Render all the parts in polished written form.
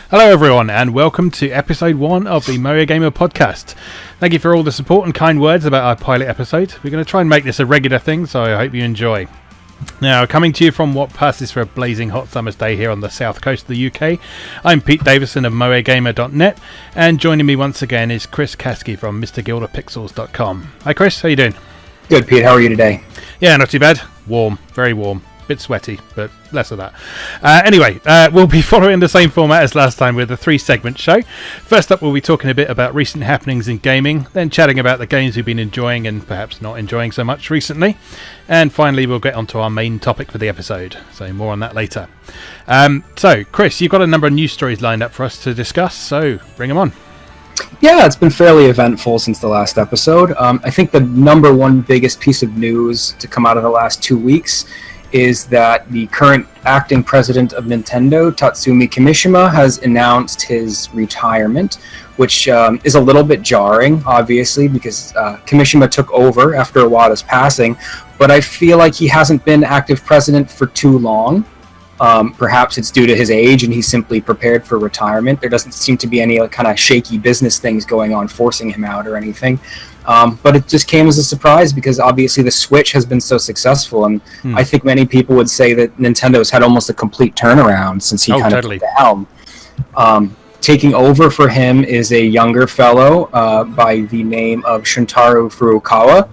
Hello everyone and welcome to episode 1 of the MoeGamer podcast. Thank you for all the support and kind words about our pilot episode. We're going to try and make this a regular thing, so I hope you enjoy. Now, coming to you from what passes for a blazing hot summer's day here on the south coast of the UK, I'm Pete Davison of MoeGamer.net, and joining me once again is Chris Kasky from MrGilderPixels.com. Hi Chris, how you doing? Good, Pete, how are you today? Yeah, not too bad. Warm, very warm. Bit sweaty, but less of that. Anyway, we'll be following the same format as last time with a 3-segment show. First up, we'll be talking a bit about recent happenings in gaming, then chatting about the games we've been enjoying and perhaps not enjoying so much recently. And finally, we'll get onto our main topic for the episode, so more on that later. So, Chris, you've got a number of news stories lined up for us to discuss, so bring them on. Yeah, it's been fairly eventful since the last episode. I think the number one biggest piece of news to come out of the last 2 weeks is that the current acting president of Nintendo, Tatsumi Kimishima, has announced his retirement, which is a little bit jarring, obviously, because Kimishima took over after Iwata's passing, but I feel like he hasn't been active president for too long. Perhaps it's due to his age and he's simply prepared for retirement. There doesn't seem to be any kind of shaky business things going on forcing him out or anything. But it just came as a surprise because obviously the Switch has been so successful, and I think many people would say that Nintendo's had almost a complete turnaround since he took the helm. Taking over for him is a younger fellow by the name of Shuntaro Furukawa,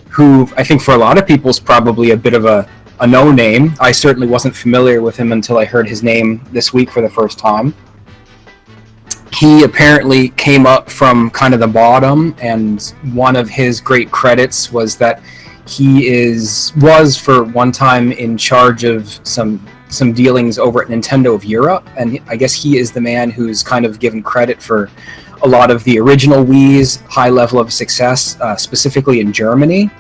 who I think for a lot of people is probably a bit of a no-name. I certainly wasn't familiar with him until I heard his name this week for the first time. He apparently came up from kind of the bottom, and one of his great credits was that he was for one time in charge of some dealings over at Nintendo of Europe, and I guess he is the man who's kind of given credit for a lot of the original Wii's high level of success, specifically in Germany.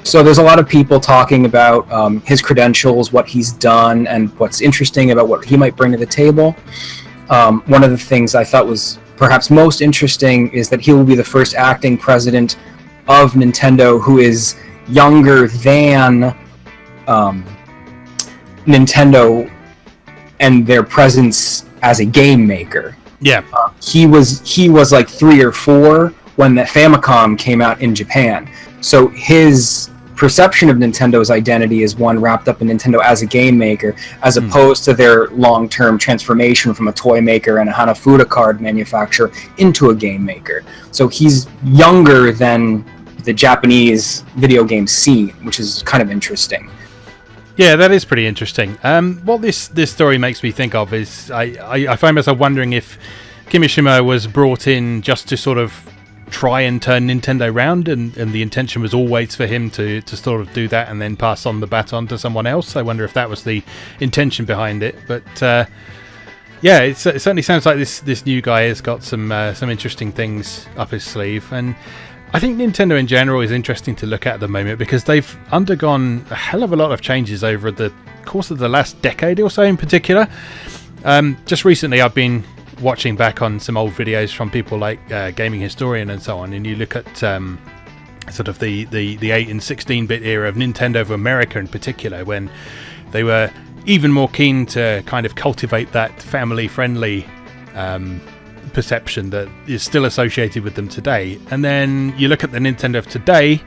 So there's a lot of people talking about his credentials, what he's done, and what's interesting about what he might bring to the table. One of the things I thought was perhaps most interesting is that he will be the first acting president of Nintendo who is younger than Nintendo and their presence as a game maker. Yeah. He was like 3 or 4 when the Famicom came out in Japan. So his perception of Nintendo's identity is one wrapped up in Nintendo as a game maker, as opposed to their long-term transformation from a toy maker and a Hanafuda card manufacturer into a game maker. So he's younger than the Japanese video game scene, which is kind of interesting. Yeah, that is pretty interesting. What this story makes me think of is I find myself wondering if Kimishima was brought in just to sort of try and turn Nintendo round, and the intention was always for him to sort of do that and then pass on the baton to someone else. I wonder if that was the intention behind it. But yeah, it certainly sounds like this new guy has got some interesting things up his sleeve, and I think Nintendo in general is interesting to look at the moment because they've undergone a hell of a lot of changes over the course of the last decade or so in particular. Just recently I've been watching back on some old videos from people like Gaming Historian and so on, and you look at sort of the 8 and 16-bit era of Nintendo of America in particular, when they were even more keen to kind of cultivate that family-friendly perception that is still associated with them today. And then you look at the Nintendo of today,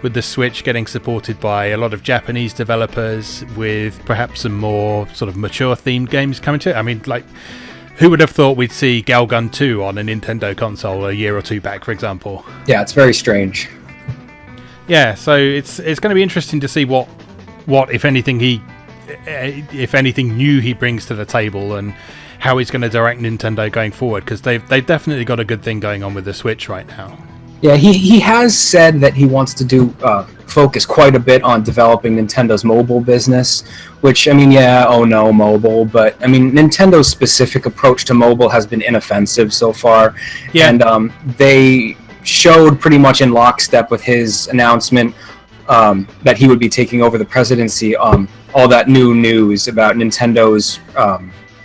with the Switch getting supported by a lot of Japanese developers, with perhaps some more sort of mature-themed games coming to it. I mean, like, who would have thought we'd see Galgun 2 on a Nintendo console a year or two back, for example? Yeah, it's very strange. Yeah, so it's going to be interesting to see what if anything new he brings to the table, and how he's going to direct Nintendo going forward, because they've definitely got a good thing going on with the Switch right now. Yeah, he has said that he wants to focus quite a bit on developing Nintendo's mobile business, which, I mean, yeah, oh no, mobile, but, I mean, Nintendo's specific approach to mobile has been inoffensive so far, yeah. And they showed pretty much in lockstep with his announcement that he would be taking over the presidency, all that new news about Nintendo's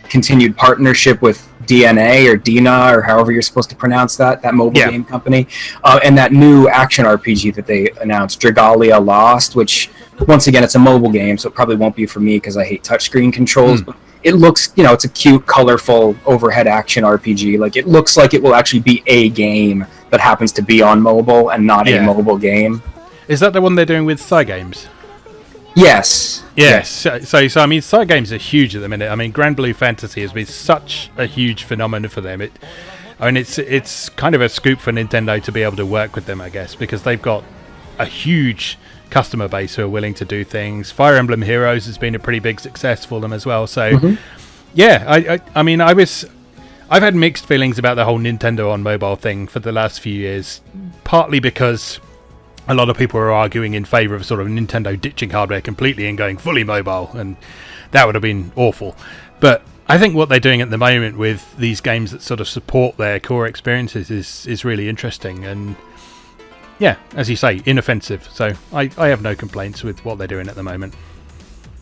continued partnership with DNA or Dina, or however you're supposed to pronounce that mobile game company, and that new action RPG that they announced, Dragalia Lost, which, once again, it's a mobile game, so it probably won't be for me because I hate touchscreen controls, but it looks, it's a cute, colorful overhead action RPG. Like, it looks like it will actually be a game that happens to be on mobile and not a mobile game. Is that the one they're doing with Cygames? Yes. Yes. So I mean, Cygames are huge at the minute. I mean, Grand Blue Fantasy has been such a huge phenomenon for them. It's kind of a scoop for Nintendo to be able to work with them, I guess, because they've got a huge customer base who are willing to do things. Fire Emblem Heroes has been a pretty big success for them as well. So, I mean, I've had mixed feelings about the whole Nintendo on mobile thing for the last few years, partly because a lot of people are arguing in favour of sort of Nintendo ditching hardware completely and going fully mobile, and that would have been awful. But I think what they're doing at the moment with these games that sort of support their core experiences is really interesting, and yeah, as you say, inoffensive. So I have no complaints with what they're doing at the moment.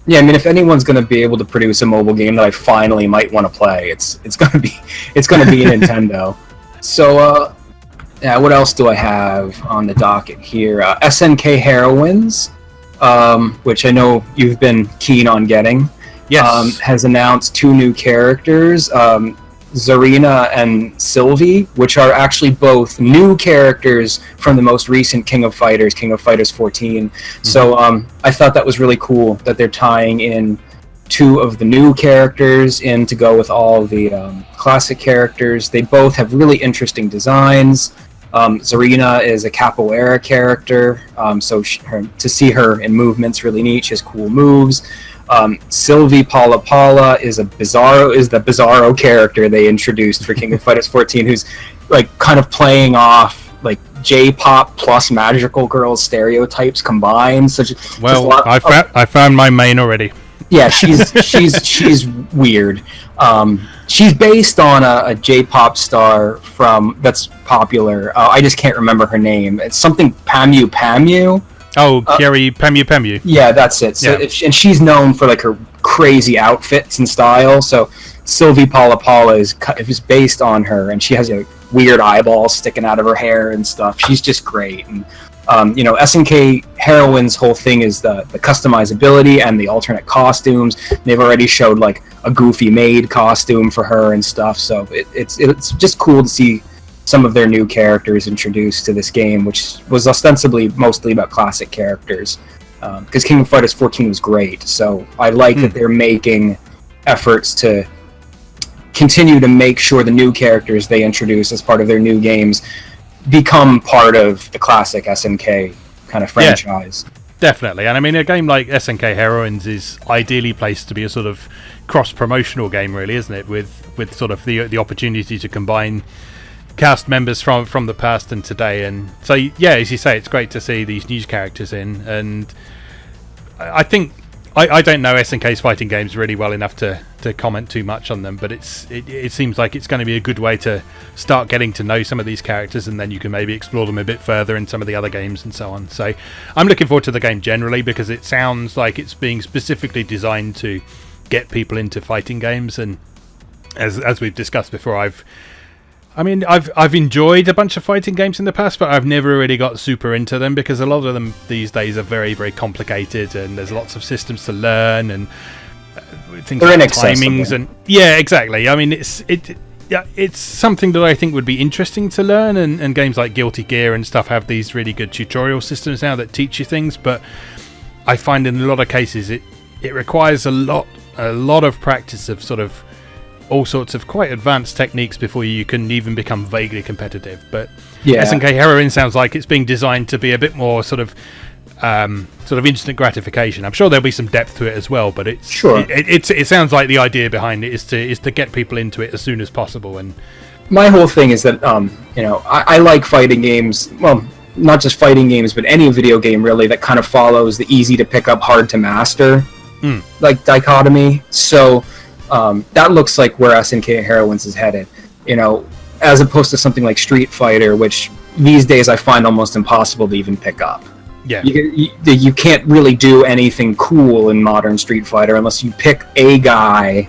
Yeah, I mean, if anyone's going to be able to produce a mobile game that I finally might want to play, it's going to be Nintendo. So yeah, what else do I have on the docket here? Snk Heroines, which I know you've been keen on getting. Yes. Has announced 2 new characters, Zarina and Sylvie, which are actually both new characters from the most recent King of Fighters 14. Mm-hmm. So I thought that was really cool that they're tying in 2 of the new characters in to go with all the classic characters. They both have really interesting designs. Zarina is a capoeira character, so to see her in movement's really neat. She has cool moves. Sylvie Pala is the Bizarro character they introduced for King of Fighters 14, who's like kind of playing off like J-pop plus magical girl stereotypes combined. I found my main already. Yeah, she's weird. She's based on a J-pop star that's popular. I just can't remember her name. It's something Pamu. Oh, Kyary Pamu. Yeah, that's it. So, and she's known for like her crazy outfits and style. So Sylvie Pala is based on her, and she has a weird eyeball sticking out of her hair and stuff. She's just great. And Snk Heroines' whole thing is the customizability and the alternate costumes. They've already showed like a Goofy Maid costume for her and stuff. So it's just cool to see some of their new characters introduced to this game, which was ostensibly mostly about classic characters. Because King of Fighters 14 was great, so I like that they're making efforts to continue to make sure the new characters they introduce as part of their new games become part of the classic SNK kind of franchise. Yeah, definitely. And I mean, a game like Snk Heroines is ideally placed to be a sort of cross-promotional game, really, isn't it? With sort of the opportunity to combine cast members from the past and today. And so, yeah, as you say, it's great to see these new characters in. And I think I don't know SNK's fighting games really well enough to comment too much on them, but it seems like it's going to be a good way to start getting to know some of these characters, and then you can maybe explore them a bit further in some of the other games and so on. So I'm looking forward to the game generally, because it sounds like it's being specifically designed to get people into fighting games. And as we've discussed before, I've enjoyed a bunch of fighting games in the past, but I've never really got super into them, because a lot of them these days are very, very complicated, and there's lots of systems to learn and things like timings and exactly. I mean, it's something that I think would be interesting to learn, and games like Guilty Gear and stuff have these really good tutorial systems now that teach you things. But I find in a lot of cases it requires a lot of practice of sort of all sorts of quite advanced techniques before you can even become vaguely competitive. But Snk Heroine sounds like it's being designed to be a bit more sort of instant gratification. I'm sure there'll be some depth to it as well, but it sounds like the idea behind it is to get people into it as soon as possible. And my whole thing is that I like fighting games. Well, not just fighting games, but any video game really that kind of follows the easy to pick up, hard to master like dichotomy. So that looks like where SNK Heroines is headed, as opposed to something like Street Fighter, which these days I find almost impossible to even pick up. Yeah, you can't really do anything cool in modern Street Fighter unless you pick a guy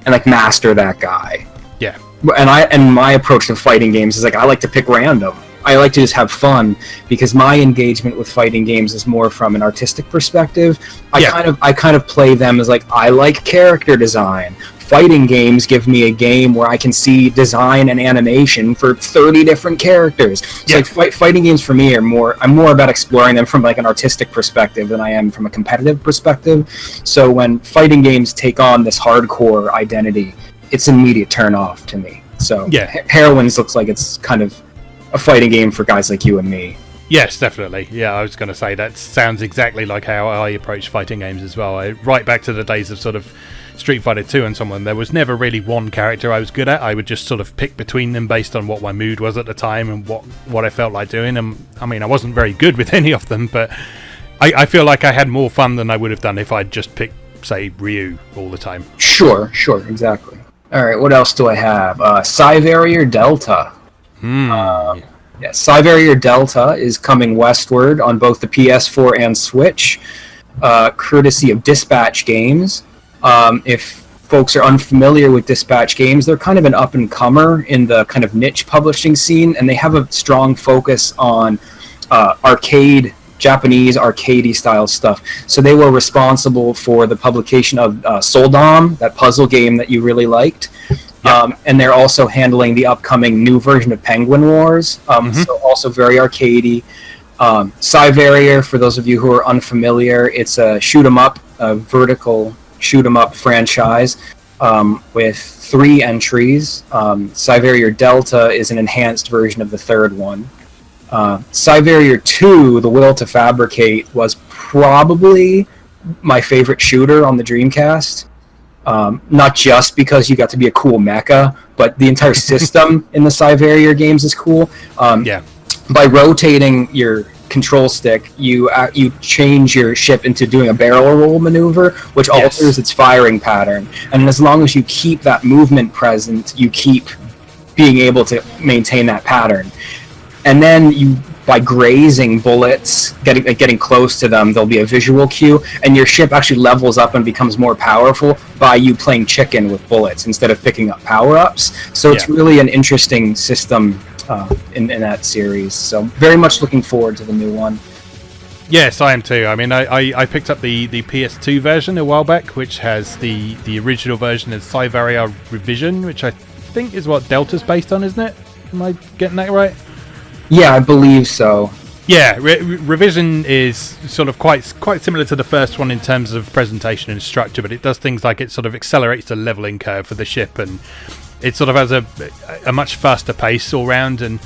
and like master that guy. Yeah, and my approach to fighting games is like I like to pick random. I like to just have fun, because my engagement with fighting games is more from an artistic perspective. I kind of play them as like, I like character design. Fighting games give me a game where I can see design and animation for 30 different characters. It's like fighting games for me I'm more about exploring them from like an artistic perspective than I am from a competitive perspective. So when fighting games take on this hardcore identity, it's an immediate turn off to me. So Heroines looks like it's kind of a fighting game for guys like you and me. Yes, definitely. Yeah, I was going to say that sounds exactly like how I approach fighting games as well. Right back to the days of sort of Street Fighter 2 and someone, there was never really one character I was good at. I would just sort of pick between them based on what my mood was at the time and what I felt like doing. And I mean, I wasn't very good with any of them, but I feel like I had more fun than I would have done if I'd just picked, say, Ryu all the time. Sure, exactly. All right, what else do I have? Siberia Delta. Siberia Delta is coming westward on both the PS4 and Switch, courtesy of Dispatch Games. If folks are unfamiliar with Dispatch Games, they're kind of an up-and-comer in the kind of niche publishing scene, and they have a strong focus on Japanese arcade style stuff. So they were responsible for the publication of Soldom, that puzzle game that you really liked. And they're also handling the upcoming new version of Penguin Wars, so also very arcadey. Siberia, for those of you who are unfamiliar, it's a shoot-'em-up, a vertical shoot-'em-up franchise with 3 entries. Siberia Delta is an enhanced version of the third one. Siberia 2, The Will to Fabricate, was probably my favorite shooter on the Dreamcast. Not just because you got to be a cool mecha, but the entire system in the Siberia games is cool. By rotating your control stick, you change your ship into doing a barrel roll maneuver, which alters its firing pattern. And as long as you keep that movement present, you keep being able to maintain that pattern. And then by grazing bullets, getting close to them, there'll be a visual cue, and your ship actually levels up and becomes more powerful by you playing chicken with bullets instead of picking up power-ups. So it's really an interesting system in that series. So very much looking forward to the new one. Yes, I am too. I mean, I picked up the PS2 version a while back, which has the original version of Siberia Revision, which I think is what Delta's based on, isn't it? Am I getting that right? Yeah, I believe so. Yeah, Revision is sort of quite similar to the first one in terms of presentation and structure, but it does things like it sort of accelerates the leveling curve for the ship, and it sort of has a much faster pace all round. And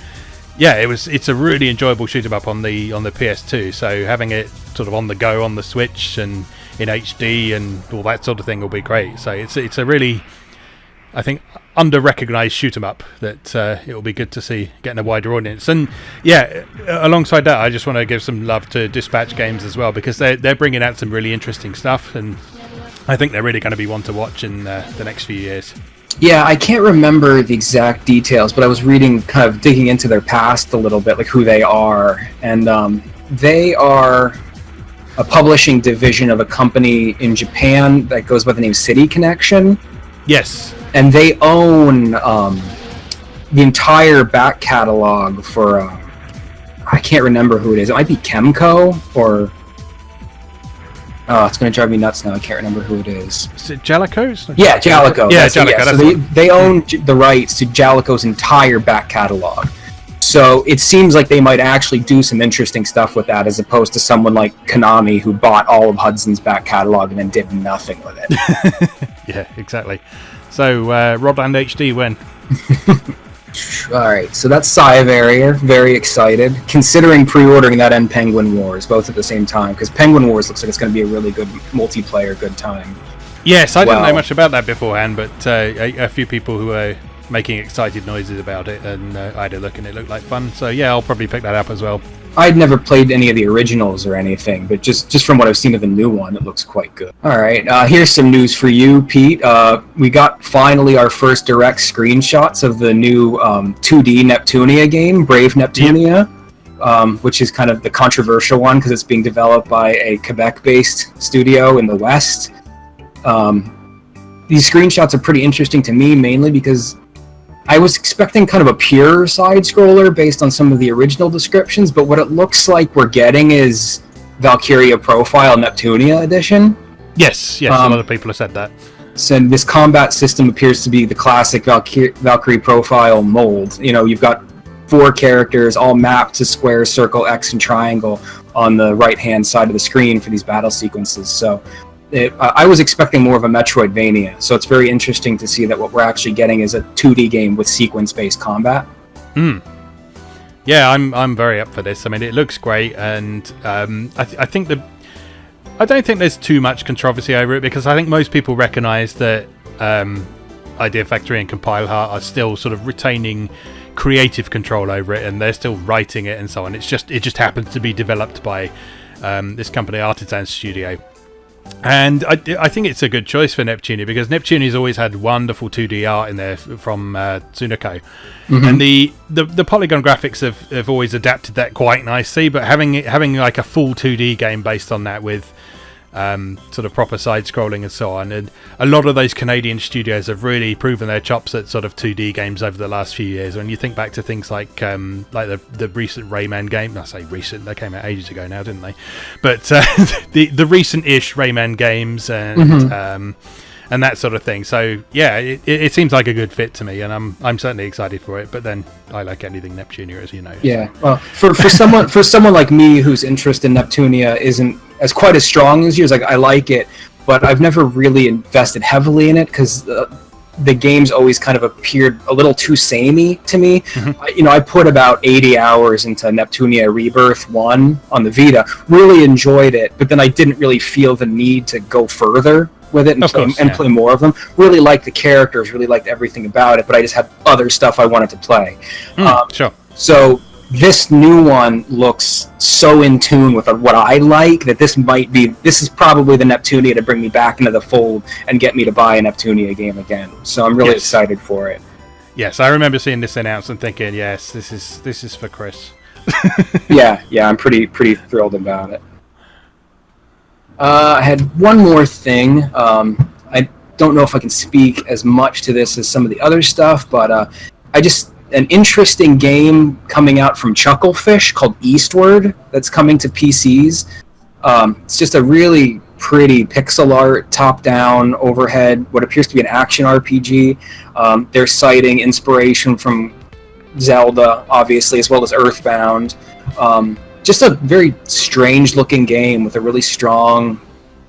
yeah, it's a really enjoyable shoot 'em up on the PS2. So having it sort of on the go on the Switch and in HD and all that sort of thing will be great. So it's a really, I think, under-recognised shoot-'em-up that it will be good to see getting a wider audience. And yeah, alongside that, I just want to give some love to Dispatch Games as well, because they're bringing out some really interesting stuff, and I think they're really going to be one to watch in the next few years. Yeah, I can't remember the exact details, but I was reading, kind of digging into their past a little bit, like who they are. And they are a publishing division of a company in Japan that goes by the name City Connection. Yes. And they own the entire back catalog for, I can't remember who it is. It might be Chemco, or... Oh, it's going to drive me nuts now. I can't remember who it is. Is it Jalico's? Yeah, Jalico. Yeah, Jalico. So they own the rights to Jalico's entire back catalog. So it seems like they might actually do some interesting stuff with that, as opposed to someone like Konami, who bought all of Hudson's back catalog and then did nothing with it. Yeah, exactly. So, Rodland HD when? Alright, so that's Siberia. Very excited. Considering pre-ordering that and Penguin Wars, both at the same time, because Penguin Wars looks like it's going to be a really good multiplayer, good time. Yes, I didn't know much about that beforehand, but a few people who are making excited noises about it, and I had a look and it looked like fun. So yeah, I'll probably pick that up as well. I'd never played any of the originals or anything, but just from what I've seen of the new one, it looks quite good. All right, here's some news for you, Pete. We got finally our first direct screenshots of the new 2D Neptunia game, Brave Neptunia, which is kind of the controversial one because it's being developed by a Quebec-based studio in the West. These screenshots are pretty interesting to me, mainly because I was expecting kind of a pure side-scroller based on some of the original descriptions, but what it looks like we're getting is Valkyria Profile Neptunia Edition. Yes, a lot of people have said that. So this combat system appears to be the classic Valkyrie Profile mold. You know, you've got 4 characters all mapped to square, circle, X, and triangle on the right-hand side of the screen for these battle sequences. So I was expecting more of a Metroidvania, so it's very interesting to see that what we're actually getting is a 2D game with sequence-based combat. Yeah, I'm very up for this. I mean, it looks great, and I think I don't think there's too much controversy over it, because I think most people recognise that Idea Factory and Compile Heart are still sort of retaining creative control over it, and they're still writing it and so on. It just happens to be developed by this company, Artisan Studio. And I think it's a good choice for Neptunia, because Neptunia's always had wonderful 2D art in there from Tsunoko. And the polygon graphics have always adapted that quite nicely, but having like a full 2D game based on that with sort of proper side-scrolling and so on, and a lot of those Canadian studios have really proven their chops at sort of 2D games over the last few years. When you think back to things like the recent Rayman game, I say recent, they came out ages ago now, didn't they? But the recent-ish Rayman games and that sort of thing. So yeah, it seems like a good fit to me, and I'm certainly excited for it. But then I like anything Neptunia, as you know. Yeah, well, for someone like me whose interest in Neptunia isn't as quite as strong as yours, like I like it, but I've never really invested heavily in it because the game's always kind of appeared a little too samey to me. I put about 80 hours into Neptunia Rebirth 1 on the Vita, really enjoyed it, but then I didn't really feel the need to go further with it and play more of them. Really liked the characters, really liked everything about it, but I just had other stuff I wanted to play. Sure. So this new one looks so in tune with what I like that this is probably the Neptunia to bring me back into the fold and get me to buy a Neptunia game again. So I'm really excited for it. Yes, I remember seeing this announced and thinking, yes, this is for Chris. yeah, I'm pretty thrilled about it. I had one more thing. I don't know if I can speak as much to this as some of the other stuff, but an interesting game coming out from Chucklefish called Eastward that's coming to PCs. It's just a really pretty pixel art, top-down, overhead, what appears to be an action RPG. They're citing inspiration from Zelda, obviously, as well as Earthbound. Just a very strange-looking game with a really strong,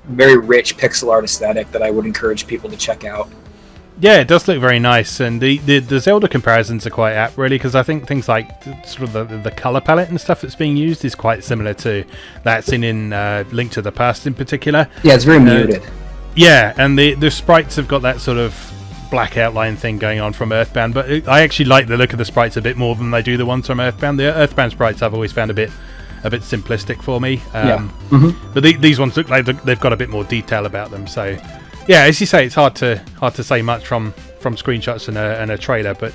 very rich pixel art aesthetic that I would encourage people to check out. Yeah, it does look very nice, and the Zelda comparisons are quite apt, really, because I think things like sort of the colour palette and stuff that's being used is quite similar to that seen in Link to the Past in particular. Yeah, it's very muted. Yeah, and the sprites have got that sort of black outline thing going on from Earthbound, but I actually like the look of the sprites a bit more than they do the ones from Earthbound. The Earthbound sprites I've always found a bit simplistic for me, but these ones look like they've got a bit more detail about them, so... Yeah, as you say, it's hard to say much from screenshots and a trailer, but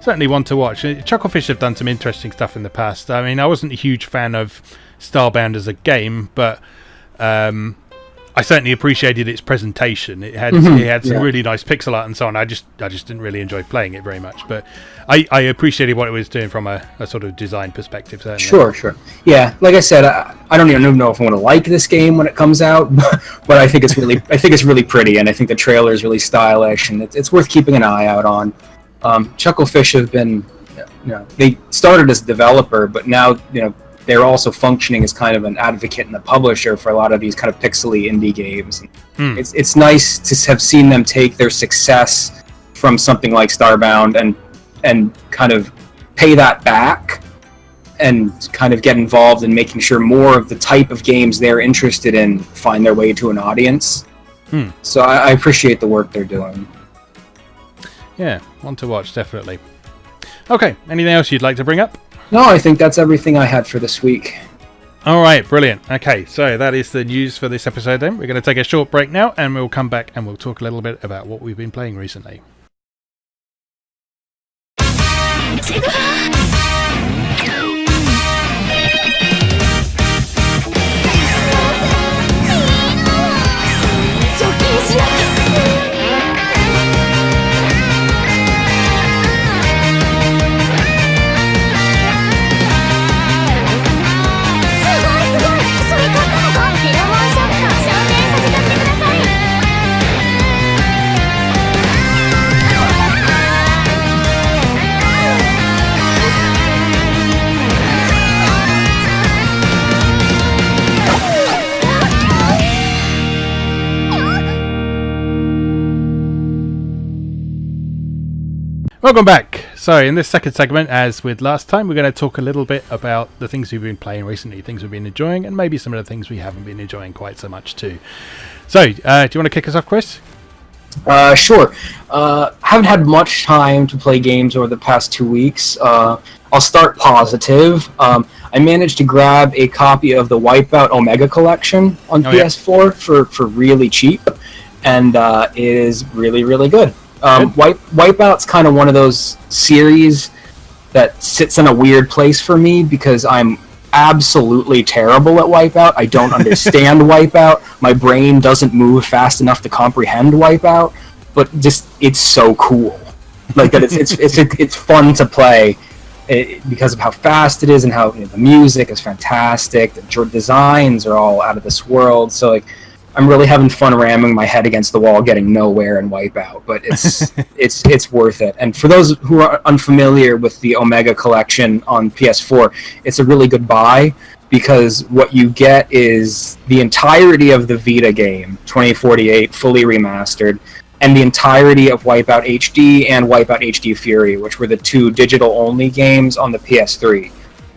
certainly one to watch. Chucklefish have done some interesting stuff in the past. I mean, I wasn't a huge fan of Starbound as a game, but I certainly appreciated its presentation. It had some really nice pixel art and so on. I just didn't really enjoy playing it very much, but I appreciated what it was doing from a sort of design perspective. Certainly. Sure. Yeah, like I said, I don't even know if I want to like this game when it comes out, but I think it's really pretty, and I think the trailer is really stylish, and it's worth keeping an eye out on. Chucklefish have been, they started as a developer, but now they're also functioning as kind of an advocate and a publisher for a lot of these kind of pixely indie games. It's nice to have seen them take their success from something like Starbound and kind of pay that back and kind of get involved in making sure more of the type of games they're interested in find their way to an audience. So I appreciate the work they're doing. Yeah, one to watch, definitely. Okay, anything else you'd like to bring up? No, I think that's everything I had for this week. All right, brilliant. Okay, so that is the news for this episode then. We're going to take a short break now, and we'll come back and we'll talk a little bit about what we've been playing recently. Welcome back. So in this second segment, as with last time, we're going to talk a little bit about the things we've been playing recently, things we've been enjoying, and maybe some of the things we haven't been enjoying quite so much too. So, do you want to kick us off, Chris? Sure. Haven't had much time to play games over the past 2 weeks. I'll start positive. I managed to grab a copy of the Wipeout Omega Collection on PS4 for really cheap, and it is really, really good. Wipeout's kind of one of those series that sits in a weird place for me because I'm absolutely terrible at Wipeout. I don't understand Wipeout. My brain doesn't move fast enough to comprehend Wipeout, but just it's so cool. Like that, it's fun to play because of how fast it is and how the music is fantastic. The designs are all out of this world. So like, I'm really having fun ramming my head against the wall, getting nowhere in Wipeout, but it's worth it. And for those who are unfamiliar with the Omega Collection on PS4, it's a really good buy because what you get is the entirety of the Vita game, 2048, fully remastered, and the entirety of Wipeout HD and Wipeout HD Fury, which were the two digital-only games on the PS3.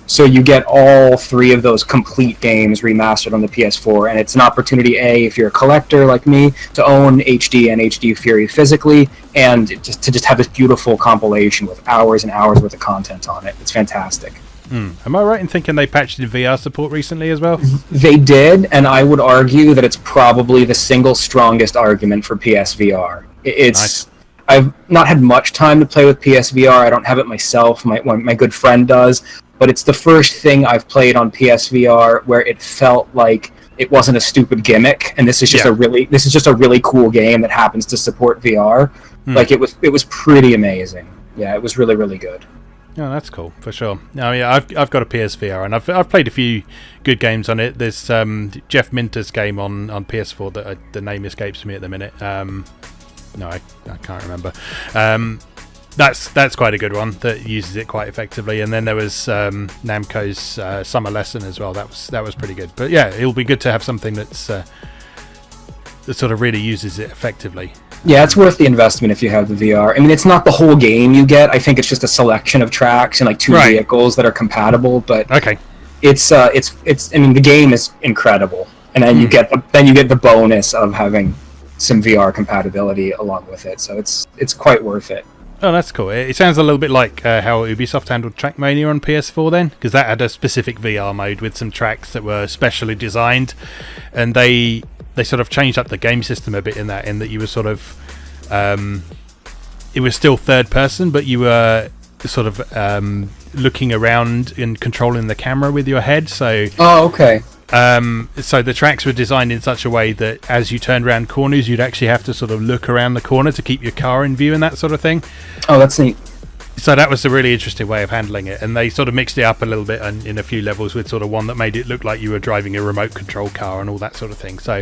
So you get all three of those complete games remastered on the PS4, and it's an opportunity, if you're a collector like me, to own HD and HD Fury physically, and just have this beautiful compilation with hours and hours worth of content on it. It's fantastic. Am I right in thinking they patched in VR support recently as well? They did, and I would argue that it's probably the single strongest argument for PSVR. Nice. I've not had much time to play with PSVR. I don't have it myself. My good friend does. But it's the first thing I've played on PSVR where it felt like it wasn't a stupid gimmick, and this is just a really cool game that happens to support VR. Like it was pretty amazing. Yeah, it was really, really good. Oh, that's cool for sure. Oh yeah, I've got a PSVR and I've played a few good games on it. There's Jeff Minter's game on PS4 that the name escapes me at the minute. No, I can't remember. That's quite a good one that uses it quite effectively, and then there was Namco's Summer Lesson as well. That was pretty good. But yeah, it'll be good to have something that sort of really uses it effectively. Yeah, it's worth the investment if you have the VR. I mean, it's not the whole game you get. I think it's just a selection of tracks and like two vehicles that are compatible. But it's I mean, the game is incredible, and then you get the bonus of having some VR compatibility along with it. So it's quite worth it. Oh, that's cool. It sounds a little bit like how Ubisoft handled Trackmania on PS4 then, because that had a specific VR mode with some tracks that were specially designed, and they sort of changed up the game system a bit in that you were sort of it was still third person, but you were sort of looking around and controlling the camera with your head. So so the tracks were designed in such a way that as you turned around corners, you'd actually have to sort of look around the corner to keep your car in view and that sort of thing. Oh, that's neat. So that was a really interesting way of handling it, and they sort of mixed it up a little bit in a few levels with sort of one that made it look like you were driving a remote control car and all that sort of thing. So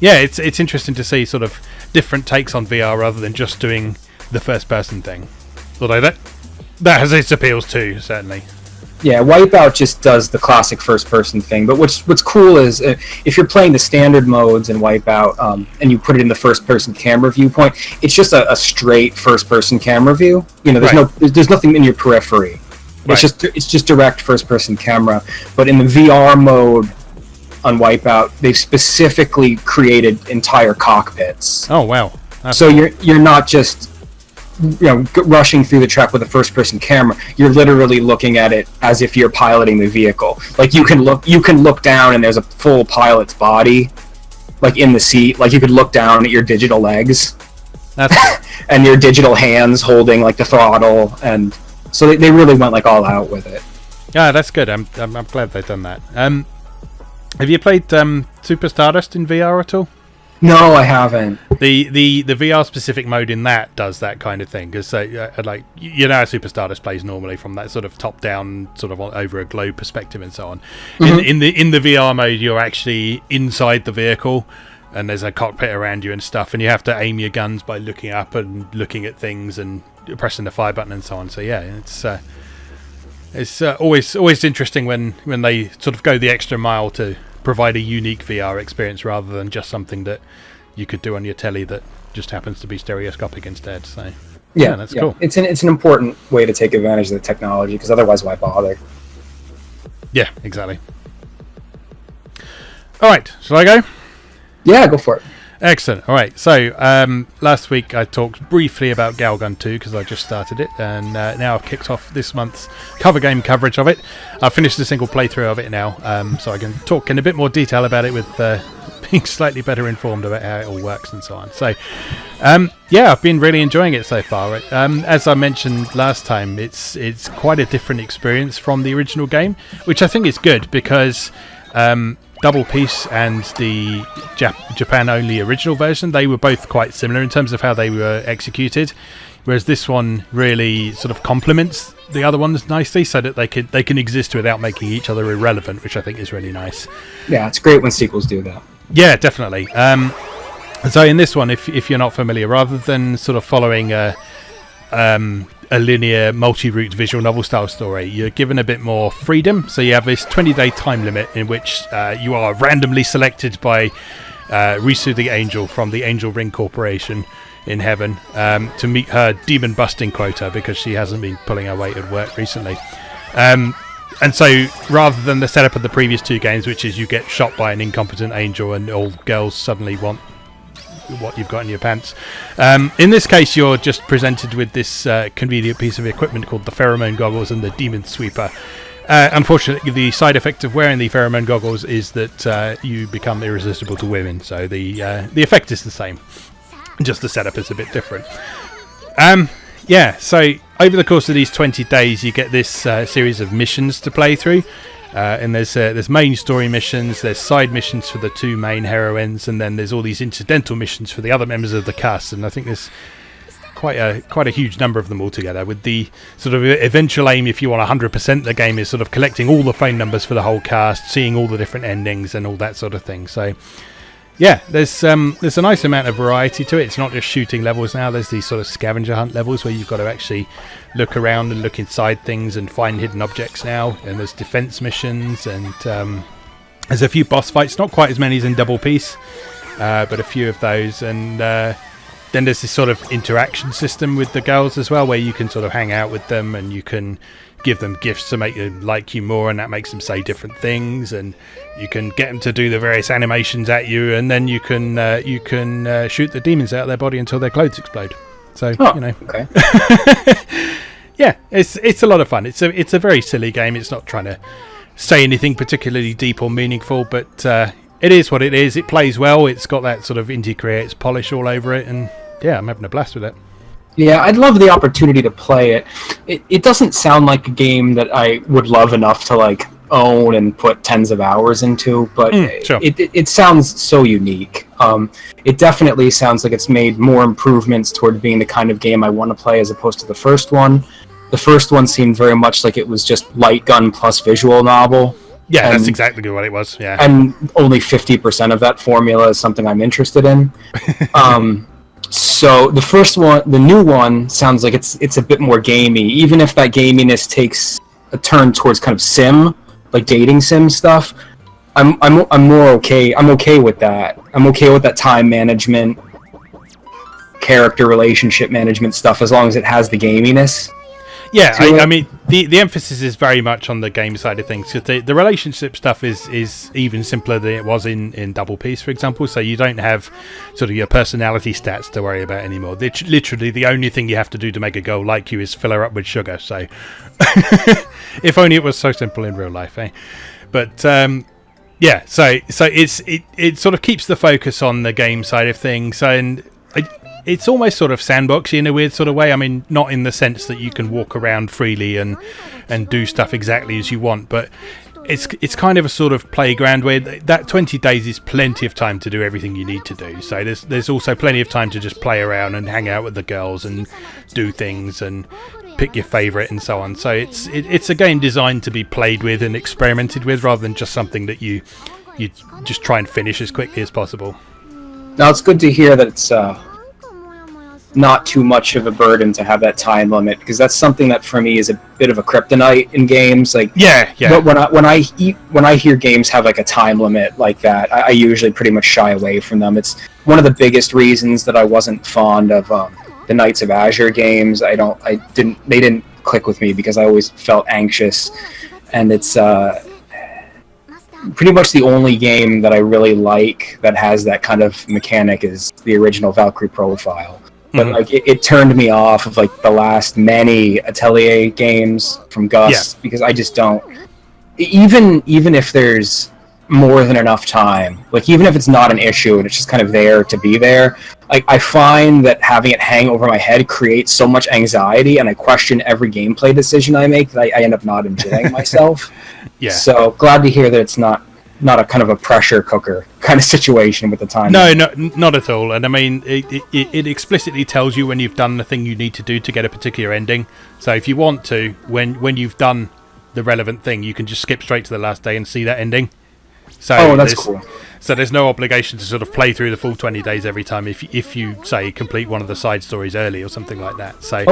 yeah, it's interesting to see sort of different takes on VR rather than just doing the first person thing. Although that has its appeals too, certainly. Yeah, Wipeout just does the classic first-person thing, but what's cool is if you're playing the standard modes in Wipeout and you put it in the first-person camera viewpoint, it's just a straight first-person camera view. You know, there's nothing in your periphery. It's just direct first-person camera. But in the VR mode on Wipeout, they've specifically created entire cockpits. Oh wow! So you're not just rushing through the track with a first-person camera. You're literally looking at it as if you're piloting the vehicle. Like you can look down and there's a full pilot's body, like in the seat. Like you could look down at your digital legs, and your digital hands holding like the throttle, and so they really went like all out with it. Yeah, that's good. I'm glad they've done that. Have you played Super Stardust in VR at all? No, I haven't. The VR specific mode in that does that kind of thing, because like how Super Stardust plays normally from that sort of top down, sort of over a globe perspective and so on. Mm-hmm. In the VR mode, you're actually inside the vehicle, and there's a cockpit around you and stuff, and you have to aim your guns by looking up and looking at things and pressing the fire button and so on. So yeah, it's always interesting when they sort of go the extra mile to provide a unique VR experience rather than just something that you could do on your telly that just happens to be stereoscopic instead. So Yeah, that's cool. It's an important way to take advantage of the technology, because otherwise, why bother? Yeah, exactly. All right, shall I go? Yeah, go for it. Excellent. All right. So last week I talked briefly about Galgun 2 because I just started it, and now I've kicked off this month's cover game coverage of it. I've finished a single playthrough of it now, so I can talk in a bit more detail about it with being slightly better informed about how it all works and so on. So yeah, I've been really enjoying it so far. As I mentioned last time, it's quite a different experience from the original game, which I think is good because Double Peace and the Japan-only original version, they were both quite similar in terms of how they were executed, whereas this one really sort of complements the other ones nicely, so that they can exist without making each other irrelevant, which I think is really nice. Yeah, it's great when sequels do that. Yeah, definitely. So in this one, if you're not familiar, rather than sort of following a linear multi-route visual novel style story, you're given a bit more freedom. So you have this 20-day time limit in which you are randomly selected by Risu the Angel from the Angel Ring Corporation in heaven to meet her demon busting quota, because she hasn't been pulling her weight at work recently. And so rather than the setup of the previous two games, which is you get shot by an incompetent angel and all girls suddenly want what you've got in your pants, in this case you're just presented with this convenient piece of equipment called the pheromone goggles and the demon sweeper. Unfortunately, the side effect of wearing the pheromone goggles is that you become irresistible to women, so the effect is the same, just the setup is a bit different. Yeah, so over the course of these 20 days you get this series of missions to play through. And there's main story missions, there's side missions for the two main heroines, and then there's all these incidental missions for the other members of the cast. And I think there's quite a huge number of them altogether. With the sort of eventual aim, if you want 100% the game, is sort of collecting all the phone numbers for the whole cast, seeing all the different endings, and all that sort of thing. So yeah, there's a nice amount of variety to it. It's not just shooting levels now. There's these sort of scavenger hunt levels where you've got to actually look around and look inside things and find hidden objects now. And there's defense missions, and there's a few boss fights. Not quite as many as in Double Peace, but a few of those. And then there's this sort of interaction system with the girls as well, where you can sort of hang out with them and you can give them gifts to make them like you more, and that makes them say different things, and you can get them to do the various animations at you, and then you can shoot the demons out of their body until their clothes explode. So okay. Yeah, it's a lot of fun. It's a very silly game. It's not trying to say anything particularly deep or meaningful, but it is what it is. It plays well. It's got that sort of indie creates polish all over it, and yeah, I'm having a blast with it. Yeah, I'd love the opportunity to play it. It doesn't sound like a game that I would love enough to like own and put tens of hours into, but sure. it sounds so unique. It definitely sounds like it's made more improvements toward being the kind of game I want to play as opposed to the first one. The first one seemed very much like it was just light gun plus visual novel. Yeah, that's exactly what it was. Yeah, and only 50% of that formula is something I'm interested in. So the first one, the new one, sounds like it's a bit more gamey, even if that gaminess takes a turn towards kind of sim, like dating sim stuff. I'm more okay. I'm okay with that. I'm okay with that time management, character relationship management stuff, as long as it has the gaminess. Yeah, I mean, the emphasis is very much on the game side of things, because the relationship stuff is even simpler than it was in Double Peace, for example. So you don't have sort of your personality stats to worry about anymore. Literally, the only thing you have to do to make a girl like you is fill her up with sugar. So, if only it was so simple in real life, eh? But yeah, so it sort of keeps the focus on the game side of things, and it's almost sort of sandboxy in a weird sort of way. I mean, not in the sense that you can walk around freely and do stuff exactly as you want, but it's kind of a sort of playground where that 20 days is plenty of time to do everything you need to do. So there's also plenty of time to just play around and hang out with the girls and do things and pick your favourite and so on. So it's a game designed to be played with and experimented with, rather than just something that you just try and finish as quickly as possible. Now, it's good to hear that it's not too much of a burden to have that time limit, because that's something that for me is a bit of a kryptonite in games. Like, yeah. But when I hear games have like a time limit like that, I usually pretty much shy away from them. It's one of the biggest reasons that I wasn't fond of the Knights of Azure games. They didn't click with me because I always felt anxious, and it's pretty much the only game that I really like that has that kind of mechanic is the original Valkyrie Profile. But like it turned me off of like the last many Atelier games from Gus because I just don't. Even if there's more than enough time, like even if it's not an issue and it's just kind of there to be there, like I find that having it hang over my head creates so much anxiety, and I question every gameplay decision I make that I end up not enjoying myself. So glad to hear that it's not a kind of a pressure cooker kind of situation with the time. No, not at all. And I mean, it explicitly tells you when you've done the thing you need to do to get a particular ending. So if you want to, when you've done the relevant thing, you can just skip straight to the last day and see that ending. So that's cool. So there's no obligation to sort of play through the full 20 days every time if you say complete one of the side stories early or something like that. So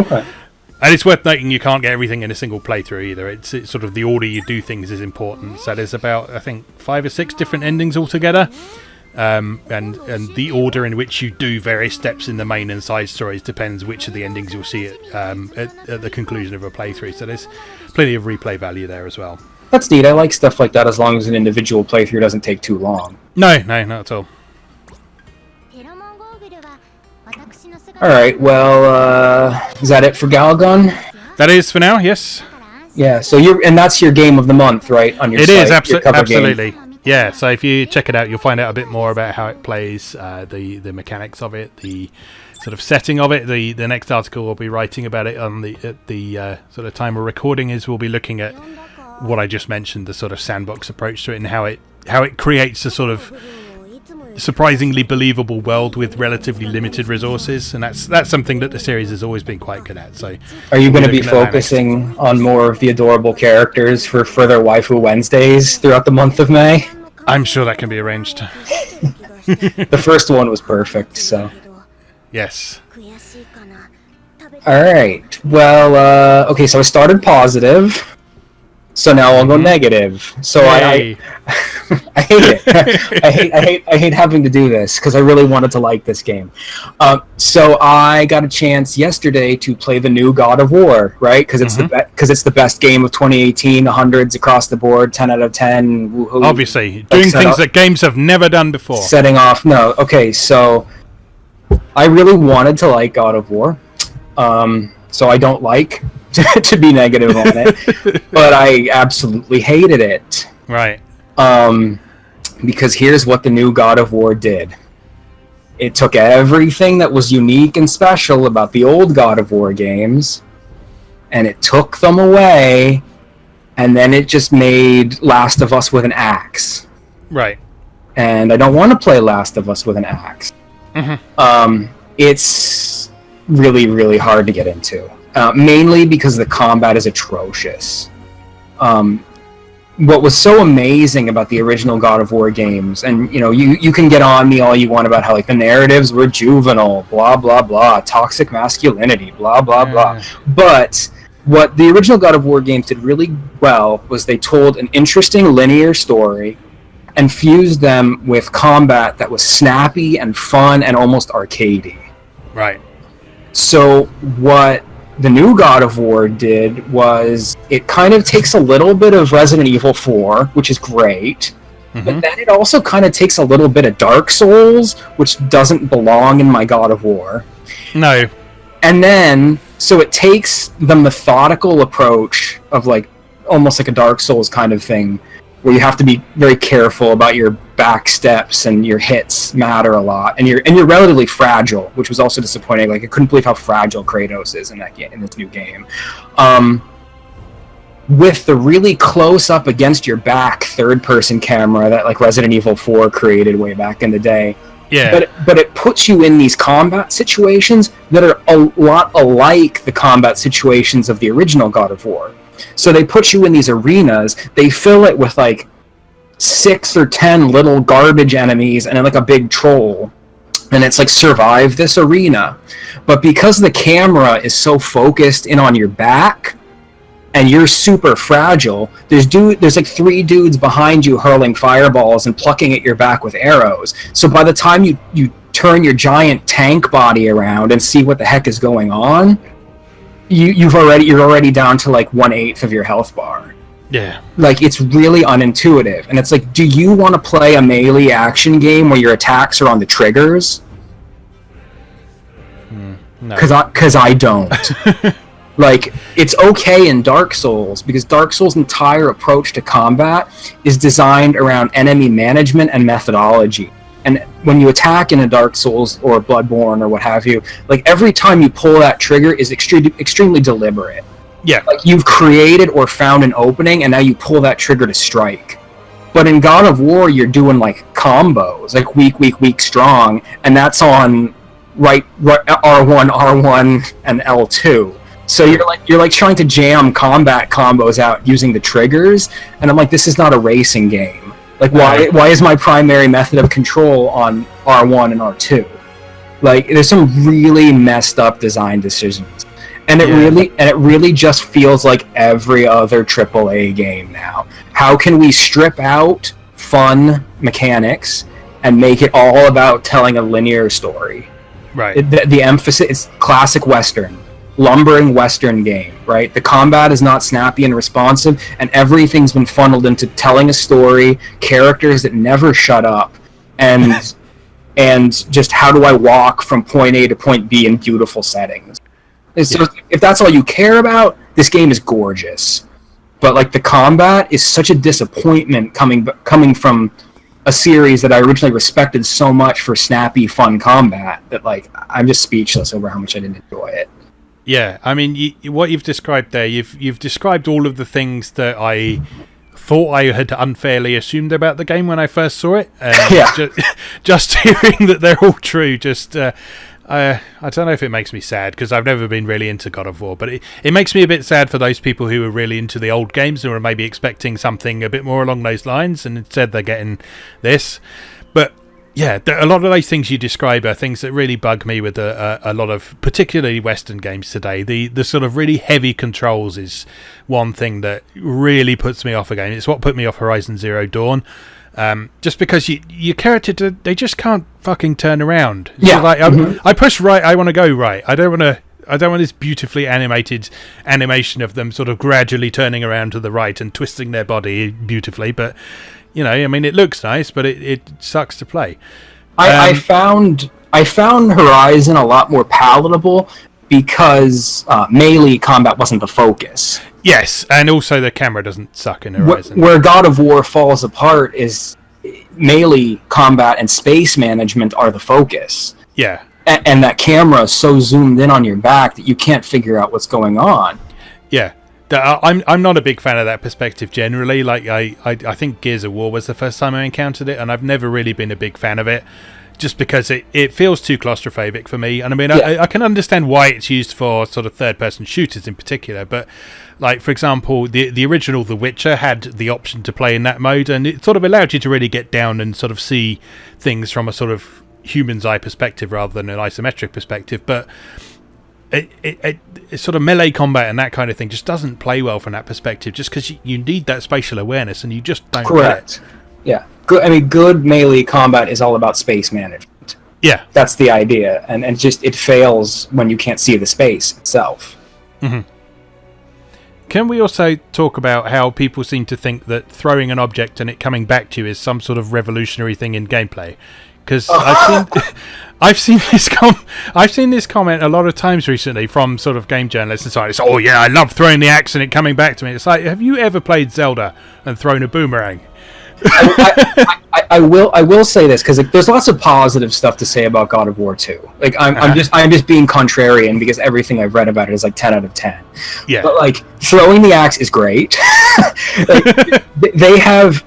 and it's worth noting you can't get everything in a single playthrough either. It's sort of the order you do things is important. So there's about, I think, 5 or 6 different endings altogether. And the order in which you do various steps in the main and side stories depends which of the endings you'll see at the conclusion of a playthrough. So there's plenty of replay value there as well. That's neat. I like stuff like that as long as an individual playthrough doesn't take too long. No, not at all. Alright, well, is that it for Galgun? That is for now, yes. Yeah, so that's your game of the month, right? On your site, is, absolutely. Game. Yeah, so if you check it out, you'll find out a bit more about how it plays, the mechanics of it, the sort of setting of it. The next article we'll be writing about it on the sort of time we're recording is we'll be looking at what I just mentioned, the sort of sandbox approach to it and how it creates a sort of surprisingly believable world with relatively limited resources, and that's something that the series has always been quite good at. So are you going to be focusing on more of the adorable characters for further Waifu Wednesdays throughout the month of May? I'm sure that can be arranged. The first one was perfect, so yes. Alright, well, okay, so I started positive. So now I'll go negative. So I hate it. I hate having to do this because I really wanted to like this game. So I got a chance yesterday to play the new God of War, right? Because it's the best game of 2018. 100s across the board, 10 out of 10. Woo-hoo. Obviously, doing things that games have never done before. Setting off. No, okay. So I really wanted to like God of War. So I don't like to be negative on it, but I absolutely hated it. Right. Because here's what the new God of War did. It took everything that was unique and special about the old God of War games, and it took them away, and then it just made Last of Us with an axe. Right. And I don't want to play Last of Us with an axe. It's really, really hard to get into. Mainly because the combat is atrocious. What was so amazing about the original God of War games, and you can get on me all you want about how like the narratives were juvenile, blah blah blah, toxic masculinity, blah blah blah. But what the original God of War games did really well was they told an interesting linear story and fused them with combat that was snappy and fun and almost arcadey. Right. So what the new God of War did was it kind of takes a little bit of Resident Evil 4, which is great, but then it also kind of takes a little bit of Dark Souls, which doesn't belong in my God of War. No. And then, so it takes the methodical approach of like almost like a Dark Souls kind of thing, where you have to be very careful about your back steps and your hits matter a lot, and you're relatively fragile, which was also disappointing. Like I couldn't believe how fragile Kratos is in this new game. With the really close up against your back third person camera that like Resident Evil 4 created way back in the day. Yeah. But it puts you in these combat situations that are a lot alike the combat situations of the original God of War. So they put you in these arenas, they fill it with like 6 or 10 little garbage enemies and then like a big troll. And it's like, survive this arena. But because the camera is so focused in on your back, and you're super fragile, there's like 3 dudes behind you hurling fireballs and plucking at your back with arrows. So by the time you turn your giant tank body around and see what the heck is going on, you're already down to like 1/8 of your health bar. Yeah. Like, it's really unintuitive. And it's like, do you want to play a melee action game where your attacks are on the triggers? No. Because I don't. Like, it's okay in Dark Souls, because Dark Souls' entire approach to combat is designed around enemy management and methodology. And when you attack in a Dark Souls or a Bloodborne or what have you, like, every time you pull that trigger is extremely deliberate. Yeah. Like, you've created or found an opening, and now you pull that trigger to strike. But in God of War, you're doing, like, combos, like weak, strong, and that's on right R1, R1, and L2. So you're like trying to jam combat combos out using the triggers, and I'm like, this is not a racing game. Like, why is my primary method of control on R1 and R2? Like, there's some really messed up design decisions, and it really just feels like every other AAA game now. How can we strip out fun mechanics and make it all about telling a linear story? Right. The emphasis is classic Western. Lumbering Western game, right? The combat is not snappy and responsive, and everything's been funneled into telling a story, characters that never shut up, and just how do I walk from point A to point B in beautiful settings. So if that's all you care about, this game is gorgeous. But like, the combat is such a disappointment coming from a series that I originally respected so much for snappy, fun combat, that like, I'm just speechless over how much I didn't enjoy it. Yeah, I mean, what you've described there, you've described all of the things that I thought I had unfairly assumed about the game when I first saw it. Just hearing that they're all true, I don't know if it makes me sad, because I've never been really into God of War, but it makes me a bit sad for those people who are really into the old games and are maybe expecting something a bit more along those lines, and instead they're getting this. But yeah, a lot of those things you describe are things that really bug me with a lot of particularly Western games today. The sort of really heavy controls is one thing that really puts me off a game. It's what put me off Horizon Zero Dawn. Just because your character, they just can't fucking turn around. Yeah. So like, I push right, I want to go right. I don't want this beautifully animated animation of them sort of gradually turning around to the right and twisting their body beautifully, but you know, I mean, it looks nice, but it sucks to play. I found Horizon a lot more palatable because melee combat wasn't the focus. Yes, and also the camera doesn't suck in Horizon. Where God of War falls apart is melee combat and space management are the focus. Yeah. And that camera is so zoomed in on your back that you can't figure out what's going on. Yeah. I'm not a big fan of that perspective generally. Like, I think Gears of War was the first time I encountered it, and I've never really been a big fan of it, just because it feels too claustrophobic for me. And I mean, I can understand why it's used for sort of third-person shooters in particular, but like, for example, the original The Witcher had the option to play in that mode, and it sort of allowed you to really get down and sort of see things from a sort of human's eye perspective rather than an isometric perspective. But it sort of melee combat and that kind of thing just doesn't play well from that perspective, just because you need that spatial awareness, and you just don't. Correct. Yeah. Good melee combat is all about space management. Yeah. That's the idea, and it fails when you can't see the space itself. Mm-hmm. Can we also talk about how people seem to think that throwing an object and it coming back to you is some sort of revolutionary thing in gameplay? Because I've seen this comment a lot of times recently from sort of game journalists and so on. It's, oh yeah, I love throwing the axe and it coming back to me. It's like, have you ever played Zelda and thrown a boomerang? I will say this, because there's lots of positive stuff to say about God of War 2. Like, I'm just being contrarian because everything I've read about it is like 10 out of 10. Yeah. But like, throwing the axe is great. Like, they have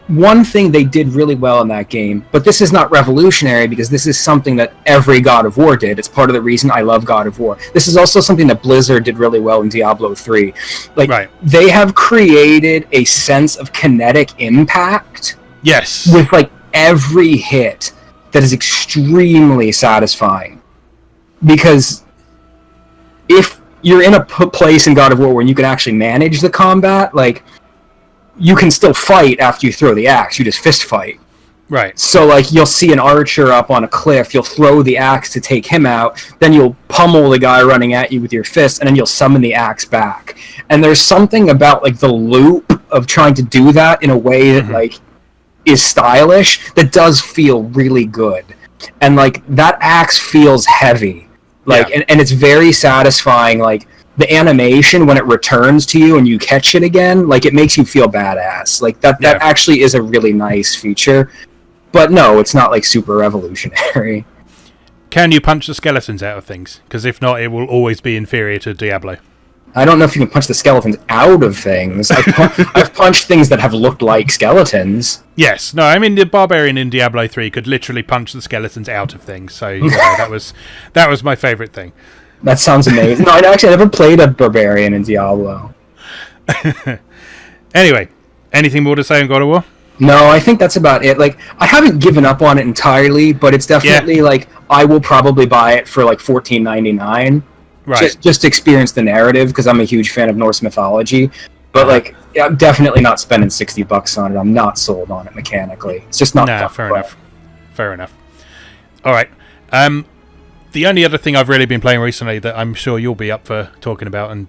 one thing they did really well in that game, but this is not revolutionary because this is something that every God of War did. It's part of the reason I love God of War. This is also something that Blizzard did really well in Diablo 3. Like, right. They have created a sense of kinetic impact. Yes. With like every hit that is extremely satisfying. Because if you're in a place in God of War where you can actually manage the combat, like, you can still fight after you throw the axe. You just fist fight. Right. So, like, you'll see an archer up on a cliff, you'll throw the axe to take him out, then you'll pummel the guy running at you with your fist, and then you'll summon the axe back. And there's something about, like, the loop of trying to do that in a way that, like, is stylish that does feel really good. And, like, that axe feels heavy. Like, and it's very satisfying, like, the animation when it returns to you and you catch it again, like, it makes you feel badass. Like, that actually is a really nice feature. But no, it's not, like, super revolutionary. Can you punch the skeletons out of things? Because if not, it will always be inferior to Diablo. I don't know if you can punch the skeletons out of things. I've punched things that have looked like skeletons. Yes. No, I mean, the Barbarian in Diablo 3 could literally punch the skeletons out of things. So that was my favourite thing. That sounds amazing. No, I never played a Barbarian in Diablo. Anyway, anything more to say on God of War? No, I think that's about it. Like, I haven't given up on it entirely, but it's definitely, like, I will probably buy it for, like, $14.99. Right. Just to experience the narrative, because I'm a huge fan of Norse mythology. But, like, I'm definitely not spending $60 on it. I'm not sold on it mechanically. It's just not fun. Fair enough. Fair enough. All right. The only other thing I've really been playing recently that I'm sure you'll be up for talking about and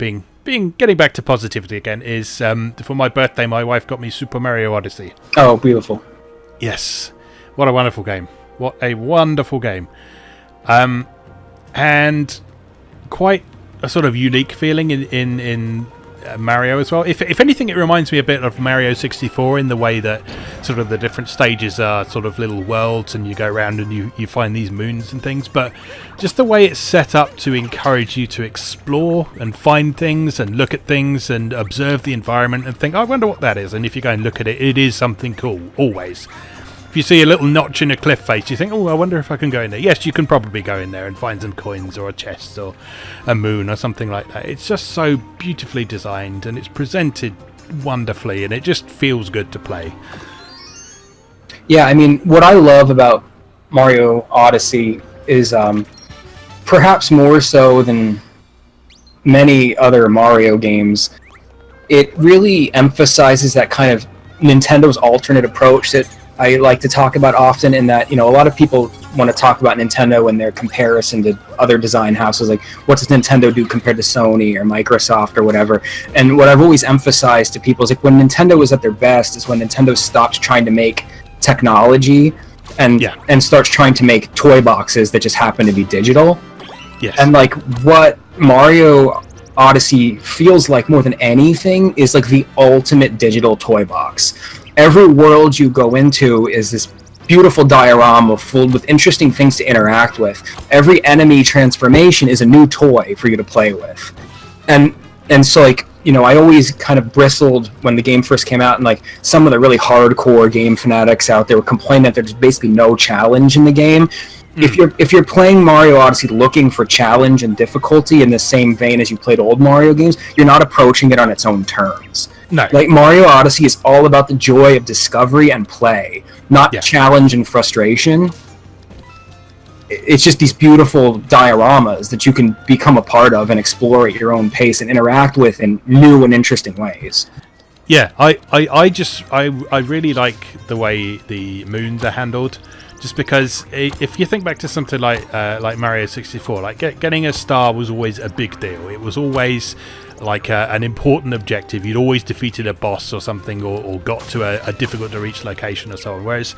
getting back to positivity again is for my birthday, my wife got me Super Mario Odyssey. Oh, beautiful. Yes. What a wonderful game. What a wonderful game. And quite a sort of unique feeling in Mario as well. If anything, it reminds me a bit of Mario 64 in the way that sort of the different stages are sort of little worlds and you go around and you find these moons and things, but just the way it's set up to encourage you to explore and find things and look at things and observe the environment and think, I wonder what that is. And if you go and look at it, it is something cool, always. If you see a little notch in a cliff face, you think, oh, I wonder if I can go in there. Yes, you can probably go in there and find some coins or a chest or a moon or something like that. It's just so beautifully designed and it's presented wonderfully and it just feels good to play. Yeah, I mean, what I love about Mario Odyssey is perhaps more so than many other Mario games, it really emphasizes that kind of Nintendo's alternate approach that I like to talk about often, in that, you know, a lot of people want to talk about Nintendo and their comparison to other design houses, like what does Nintendo do compared to Sony or Microsoft or whatever. And what I've always emphasized to people is, like, when Nintendo was at their best is when Nintendo stopped trying to make technology and starts trying to make toy boxes that just happen to be digital. Yes. And, like, what Mario Odyssey feels like more than anything is like the ultimate digital toy box. Every world you go into is this beautiful diorama filled with interesting things to interact with. Every enemy transformation is a new toy for you to play with. And so, like, you know, I always kind of bristled when the game first came out, and, like, some of the really hardcore game fanatics out there were complaining that there's basically no challenge in the game. If you're playing Mario Odyssey looking for challenge and difficulty in the same vein as you played old Mario games, you're not approaching it on its own terms. No. Like, Mario Odyssey is all about the joy of discovery and play, not challenge and frustration. It's just these beautiful dioramas that you can become a part of and explore at your own pace and interact with in new and interesting ways. Yeah, I really like the way the moons are handled. Just because if you think back to something like Mario 64, like getting a star was always a big deal. It was always like an important objective. You'd always defeated a boss or something, or got to a difficult to reach location or so on. Whereas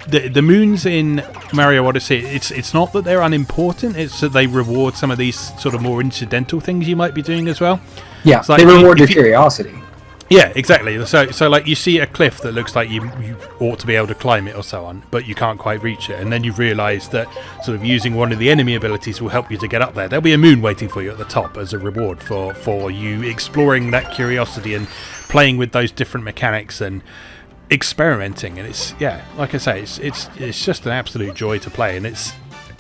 the moons in Mario Odyssey, it's not that they're unimportant. It's that they reward some of these sort of more incidental things you might be doing as well. Yeah, like they reward your curiosity. Yeah, exactly. So like, you see a cliff that looks like you ought to be able to climb it or so on, but you can't quite reach it, and then you realise that sort of using one of the enemy abilities will help you to get up there. There'll be a moon waiting for you at the top as a reward for you exploring that curiosity and playing with those different mechanics and experimenting. And it's, yeah, like I say, it's just an absolute joy to play, and it's,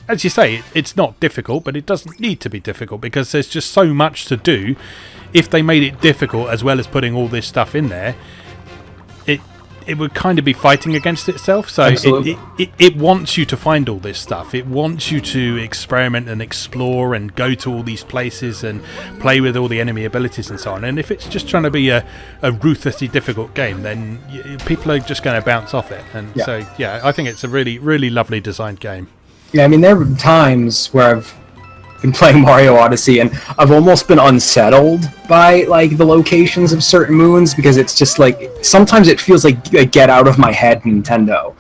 as you say, it's not difficult, but it doesn't need to be difficult because there's just so much to do. If they made it difficult as well as putting all this stuff in there, it would kind of be fighting against itself. So it wants you to find all this stuff. It wants you to experiment and explore and go to all these places and play with all the enemy abilities and so on. And if it's just trying to be a ruthlessly difficult game, then people are just going to bounce off it. And so, yeah, I think it's a really, really lovely designed game. Yeah, I mean, there are times where I've been playing Mario Odyssey and I've almost been unsettled by like the locations of certain moons, because it's just like sometimes it feels like get out of my head, Nintendo.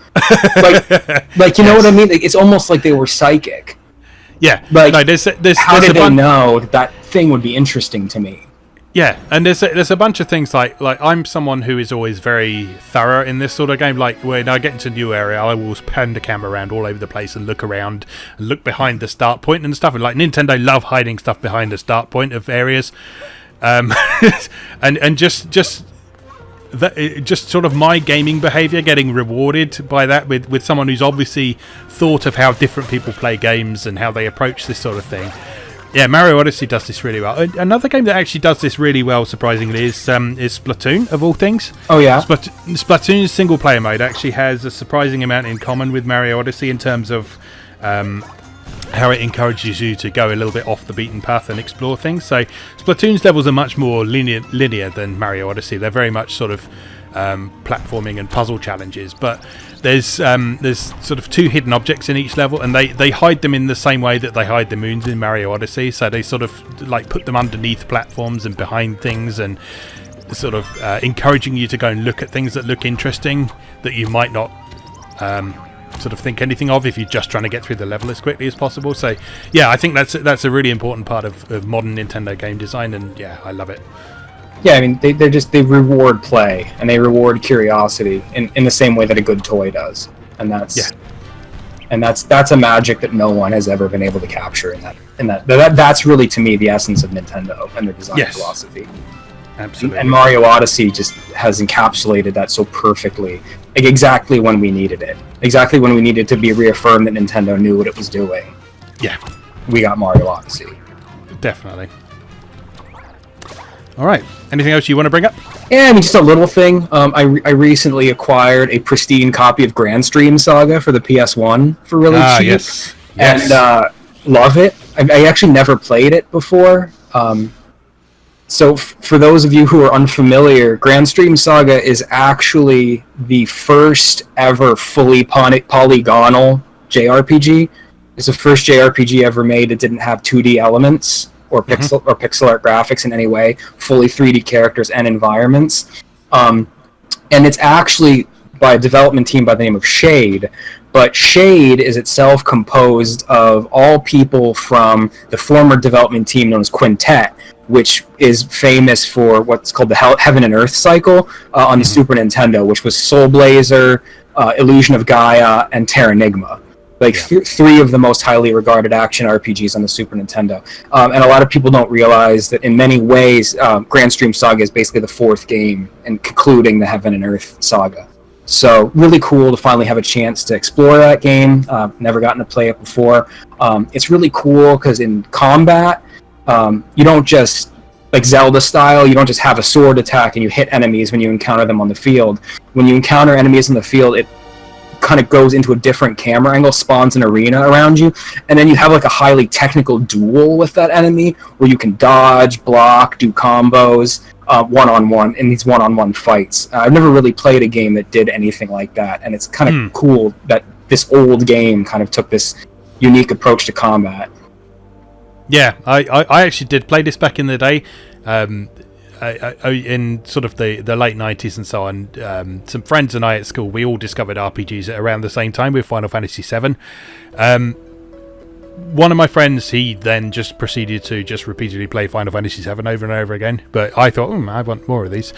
like you know what I mean? Like, it's almost like they were psychic. Yeah. Like, no, how did they know that thing would be interesting to me? Yeah, and there's a bunch of things like I'm someone who is always very thorough in this sort of game. Like when I get into a new area, I will pan the camera around all over the place and look around and look behind the start point and stuff. And like Nintendo love hiding stuff behind the start point of areas, and just sort of my gaming behaviour getting rewarded by that with someone who's obviously thought of how different people play games and how they approach this sort of thing. Yeah, Mario Odyssey does this really well. Another game that actually does this really well, surprisingly, is Splatoon, of all things. Oh, yeah? Splatoon's single-player mode actually has a surprising amount in common with Mario Odyssey in terms of how it encourages you to go a little bit off the beaten path and explore things. So Splatoon's levels are much more linear than Mario Odyssey. They're very much sort of platforming and puzzle challenges, but there's sort of two hidden objects in each level, and they hide them in the same way that they hide the moons in Mario Odyssey. So they sort of like put them underneath platforms and behind things, and sort of encouraging you to go and look at things that look interesting that you might not sort of think anything of if you're just trying to get through the level as quickly as possible. So yeah, I think that's a really important part of modern Nintendo game design, and yeah, I love it. Yeah, I mean, they reward play and they reward curiosity in the same way that a good toy does, and that's a magic that no one has ever been able to capture that's really, to me, the essence of Nintendo and their design philosophy. Absolutely. And Mario Odyssey just has encapsulated that so perfectly, like exactly when we needed it, exactly when we needed to be reaffirmed that Nintendo knew what it was doing. Yeah, we got Mario Odyssey. Definitely. All right. Anything else you want to bring up? Yeah, I mean, just a little thing. I recently acquired a pristine copy of Granstream Saga for the PS1 for really cheap. Yes. And love it. I actually never played it before. So for those of you who are unfamiliar, Granstream Saga is actually the first ever fully polygonal JRPG. It's the first JRPG ever made that didn't have 2D elements or pixel art graphics in any way, fully 3D characters and environments. And it's actually by a development team by the name of Shade, but Shade is itself composed of all people from the former development team known as Quintet, which is famous for what's called the Heaven and Earth cycle on the Super Nintendo, which was Soul Blazer, Illusion of Gaia, and Terranigma. Like three of the most highly regarded action RPGs on the Super Nintendo. And a lot of people don't realize that in many ways, Granstream Saga is basically the fourth game and concluding the Heaven and Earth saga. So really cool to finally have a chance to explore that game. Never gotten to play it before. It's really cool because in combat, you don't just, like Zelda style, you don't just have a sword attack and you hit enemies when you encounter them on the field. When you encounter enemies in the field, it kind of goes into a different camera angle, spawns an arena around you, and then you have like a highly technical duel with that enemy where you can dodge, block, do combos, one-on-one in these one-on-one fights. I've never really played a game that did anything like that, and it's kind of cool that this old game kind of took this unique approach to combat. Yeah, I actually did play this back in the day. In sort of the late 90s and so on. Some friends and I at school, we all discovered RPGs at around the same time with Final Fantasy VII. One of my friends, he then just proceeded to just repeatedly play Final Fantasy VII over and over again, but I thought, I want more of these.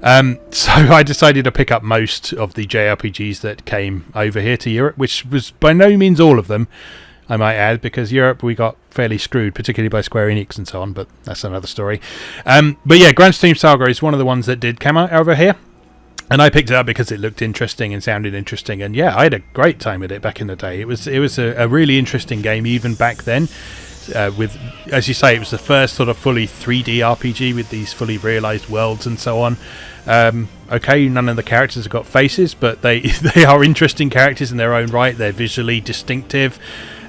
So I decided to pick up most of the JRPGs that came over here to Europe, which was by no means all of them, I might add, because Europe we got fairly screwed, particularly by Square Enix and so on, but that's another story. But yeah, Granstream Saga is one of the ones that did come out over here, and I picked it up because it looked interesting and sounded interesting, and yeah, I had a great time with it back in the day. It was a really interesting game even back then. with, as you say, it was the first sort of fully 3D RPG with these fully realized worlds and so on. Okay, none of the characters have got faces, but they are interesting characters in their own right. They're visually distinctive.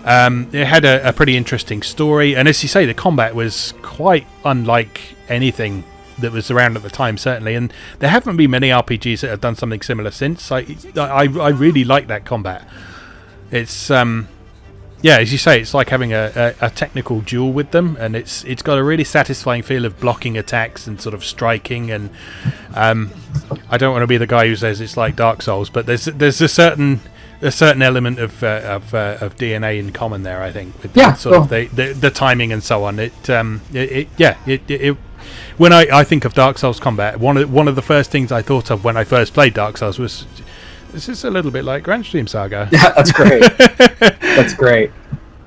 It had a pretty interesting story, and as you say, the combat was quite unlike anything that was around at the time, certainly, and there haven't been many RPGs that have done something similar since. I really like that combat. It's yeah, as you say, it's like having a technical duel with them, and it's got a really satisfying feel of blocking attacks and sort of striking. And I don't want to be the guy who says it's like Dark Souls, but there's a certain element of DNA in common there, I think, with the timing and so on. When I think of Dark Souls combat, one of the first things I thought of when I first played Dark Souls was, this is a little bit like Granstream Saga. Yeah, that's great. That's great.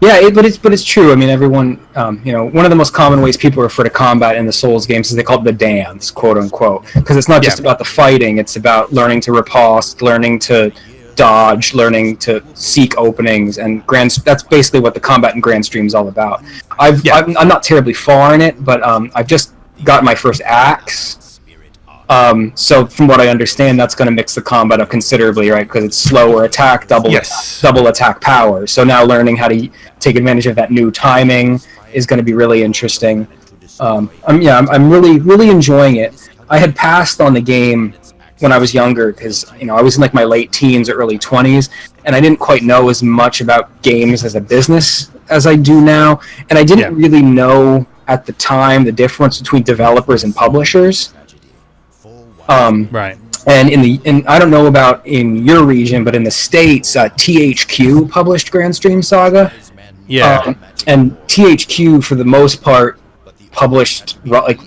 Yeah, but it's true. I mean, everyone, one of the most common ways people refer to combat in the Souls games is they call it the dance, quote unquote, because it's not just about the fighting; it's about learning to riposte, learning to dodge, learning to seek openings, and that's basically what the combat in Granstream is all about. I'm not terribly far in it, but I've just got my first axe. So from what I understand, that's going to mix the combat up considerably, right? Because it's slower attack, double attack power. So now learning how to take advantage of that new timing is going to be really interesting. I'm really enjoying it. I had passed on the game when I was younger because I was in like my late teens or early 20s, and I didn't quite know as much about games as a business as I do now, and I didn't really know at the time the difference between developers and publishers. Right. And I don't know about in your region, but in the States, THQ published Granstream Saga. Yeah. And THQ, for the most part, published like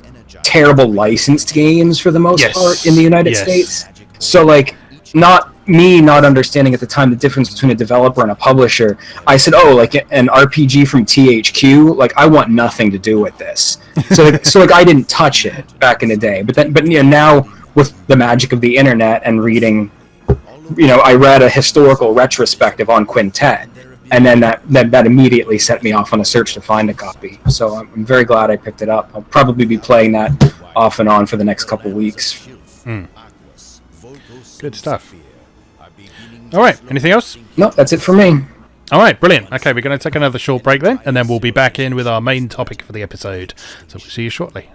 terrible licensed games for the most part in the United States. So like, not understanding at the time the difference between a developer and a publisher, I said, like an RPG from THQ, like I want nothing to do with this. So like I didn't touch it back in the day. But now with the magic of the internet and reading, I read a historical retrospective on Quintet, and then that immediately set me off on a search to find a copy. So I'm very glad I picked it up. I'll probably be playing that off and on for the next couple weeks. Good stuff. All right, anything else? No, that's it for me. All right, brilliant. Okay, we're going to take another short break then, and then we'll be back in with our main topic for the episode. So we'll see you shortly.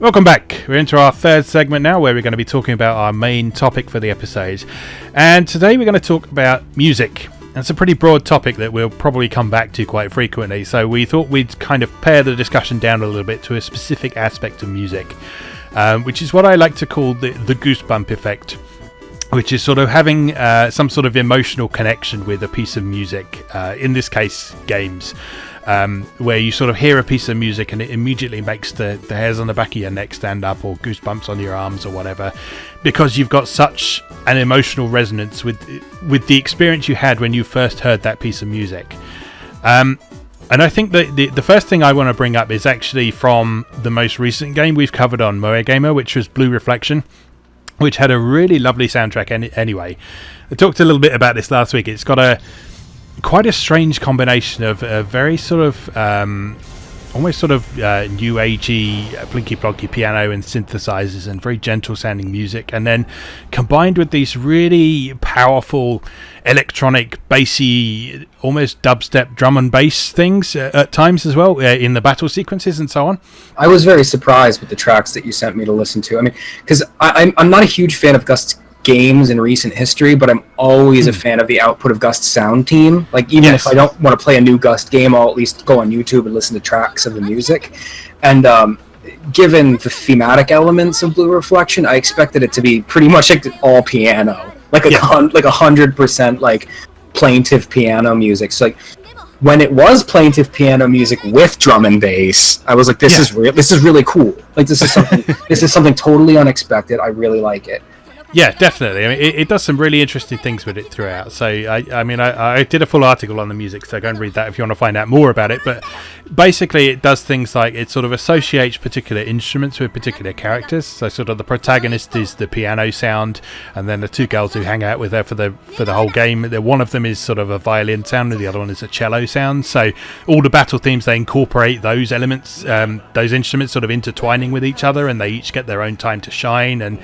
Welcome back. We're into our third segment now, where we're going to be talking about our main topic for the episode. And today we're going to talk about music. It's a pretty broad topic that we'll probably come back to quite frequently, so we thought we'd kind of pare the discussion down a little bit to a specific aspect of music, which is what I like to call the goosebump effect, which is sort of having some sort of emotional connection with a piece of music, in this case games. Where you sort of hear a piece of music and it immediately makes the hairs on the back of your neck stand up, or goosebumps on your arms or whatever, because you've got such an emotional resonance with the experience you had when you first heard that piece of music. And I think that the first thing I want to bring up is actually from the most recent game we've covered on MoeGamer, which was Blue Reflection, which had a really lovely soundtrack anyway. I talked a little bit about this last week. It's got quite a strange combination of a very sort of almost sort of new agey blinky plonky piano and synthesizers and very gentle sounding music, and then combined with these really powerful electronic bassy almost dubstep drum and bass things at times as well in the battle sequences and so on. I was very surprised with the tracks that you sent me to listen to. I mean, because I'm not a huge fan of Gust's games in recent history, but I'm always a fan of the output of Gust's sound team. Like, even if I don't want to play a new Gust game, I'll at least go on YouTube and listen to tracks of the music. And given the thematic elements of Blue Reflection, I expected it to be pretty much like all piano, like 100% like plaintive piano music. So like when it was plaintive piano music with drum and bass, I was like, this is real. This is really cool. Like this is something totally unexpected. I really like it. Yeah, definitely. I mean, it does some really interesting things with it throughout. So, I did a full article on the music, so go and read that if you want to find out more about it. But basically, it does things like it sort of associates particular instruments with particular characters. So, sort of the protagonist is the piano sound, and then the two girls who hang out with her for the whole game, one of them is sort of a violin sound, and the other one is a cello sound. So, all the battle themes, they incorporate those elements, those instruments, sort of intertwining with each other, and they each get their own time to shine. And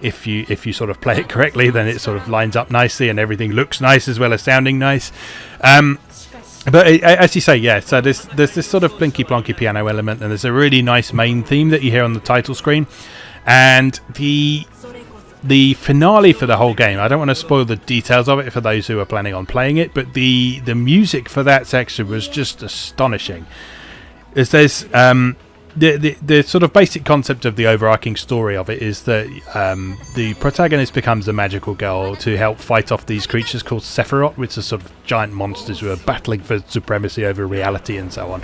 if you sort of play it correctly, then it sort of lines up nicely and everything looks nice as well as sounding nice. But as you say, so there's this sort of blinky plonky piano element, and there's a really nice main theme that you hear on the title screen. And the finale for the whole game, I don't want to spoil the details of it for those who are planning on playing it, but the music for that section was just astonishing. As there's the sort of basic concept of the overarching story of it is that the protagonist becomes a magical girl to help fight off these creatures called Sephiroth, which are sort of giant monsters who are battling for supremacy over reality and so on.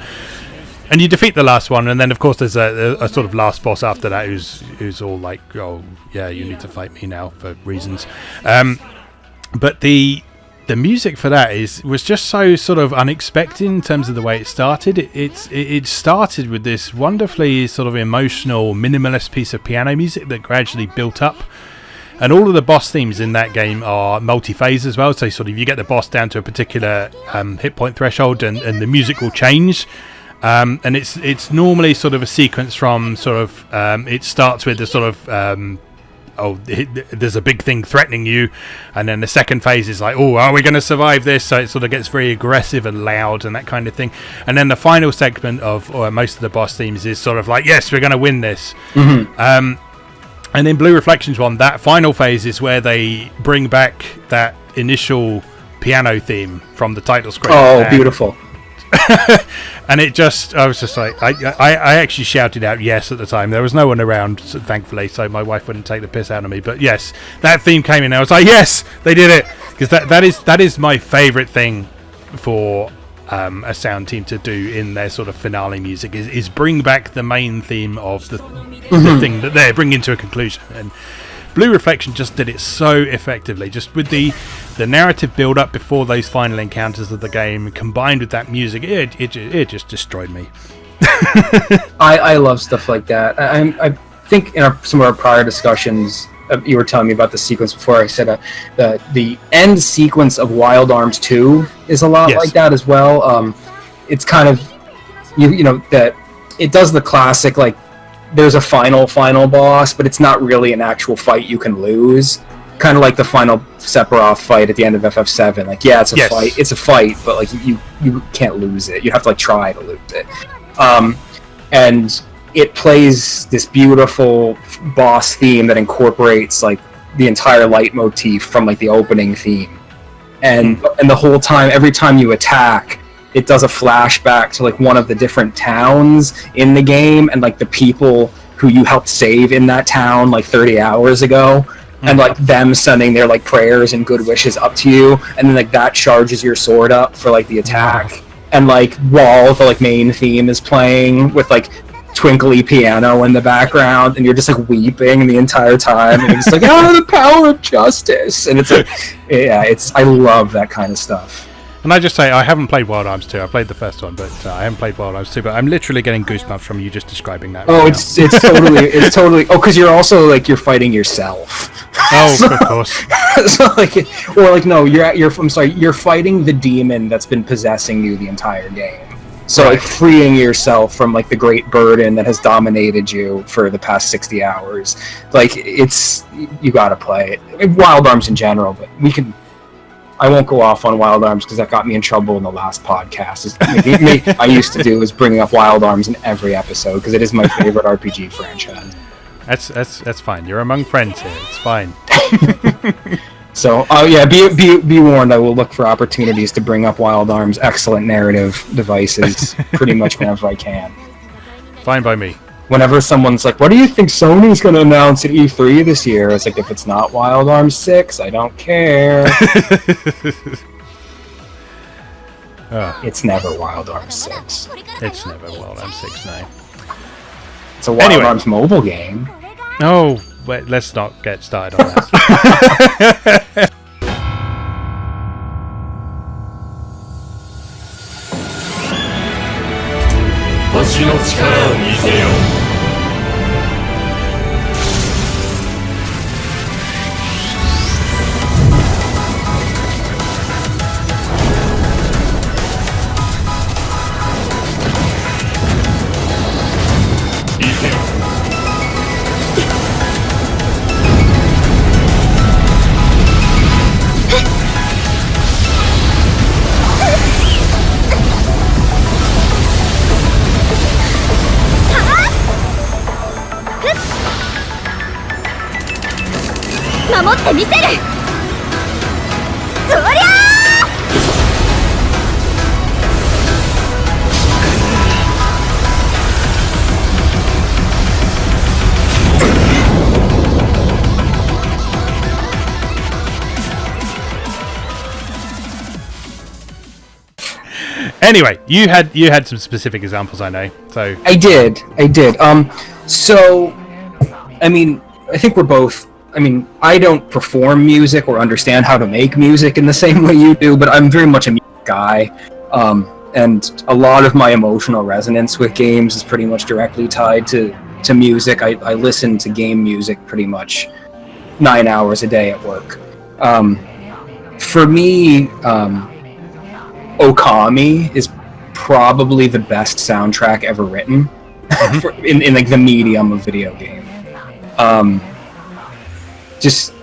And you defeat the last one, and then of course there's a sort of last boss after that who's all like, oh yeah, you need to fight me now for reasons. But the music for that was just so sort of unexpected in terms of the way it started. It started with this wonderfully sort of emotional, minimalist piece of piano music that gradually built up. And all of the boss themes in that game are multi-phase as well. So sort of you get the boss down to a particular hit point threshold, and the music will change. And it's normally sort of a sequence from sort of it starts with the sort of there's a big thing threatening you, and then the second phase is like, oh, are we going to survive this? So it sort of gets very aggressive and loud and that kind of thing. And then the final segment of most of the boss themes is sort of like, yes, we're going to win this. And in Blue Reflections 1, that final phase is where they bring back that initial piano theme from the title screen. Oh, beautiful. And I was just like, I actually shouted out yes at the time. There was no one around, thankfully, so my wife wouldn't take the piss out of me. But yes, that theme came in. I was like, yes, they did it, because that is my favourite thing for a sound team to do in their sort of finale music is bring back the main theme of the thing that they're bringing to a conclusion. And Blue Reflection just did it so effectively, just with the narrative build up before those final encounters of the game, combined with that music. It just destroyed me. I love stuff like that. I think in some of our prior discussions, you were telling me about the sequence before. I said the end sequence of Wild Arms 2 is a lot like that as well. It's kind of you know that it does the classic, like, there's a final boss, but it's not really an actual fight you can lose. Kind of like the final Sephiroth fight at the end of FF7. Like, yeah, it's a fight. It's a fight, but like you can't lose it. You have to like try to lose it. And it plays this beautiful boss theme that incorporates like the entire leitmotif from like the opening theme. And the whole time, every time you attack, it does a flashback to like one of the different towns in the game, and like the people who you helped save in that town like 30 hours ago, and like them sending their like prayers and good wishes up to you, and then like that charges your sword up for like the attack. And like while the like main theme is playing with like twinkly piano in the background, and you're just like weeping the entire time, and it's like, the power of justice. And it's like, I love that kind of stuff. And I just say, I haven't played Wild Arms 2. I played the first one, but I haven't played Wild Arms 2. But I'm literally getting goosebumps from you just describing that. Oh, it's totally. Oh, because you're also like you're fighting yourself. Oh, so, of course. So no, you're fighting the demon that's been possessing you the entire game. So like freeing yourself from like the great burden that has dominated you for the past 60 hours. Like you got to play it. Wild Arms in general, but I won't go off on Wild Arms because that got me in trouble in the last podcast. I used to do is bringing up Wild Arms in every episode because it is my favorite RPG franchise. That's fine. You're among friends here. It's fine. So, be warned. I will look for opportunities to bring up Wild Arms' excellent narrative devices pretty much whenever I can. Fine by me. whenever someone's like, what do you think Sony's going to announce at E3 this year? It's like, if it's not Wild Arms 6, I don't care. It's never Wild Arms 6. It's never Wild Arms 6, no. It's a Wild Arms mobile game. Oh, wait, let's not get started on that. Anyway, you had some specific examples, I know. So I did. So, I mean, I think we're both. I mean, I don't perform music or understand how to make music in the same way you do, but I'm very much a music guy. And a lot of my emotional resonance with games is pretty much directly tied to music. I listen to game music pretty much 9 hours a day at work. For me, Okami is probably the best soundtrack ever written in like the medium of video game. Just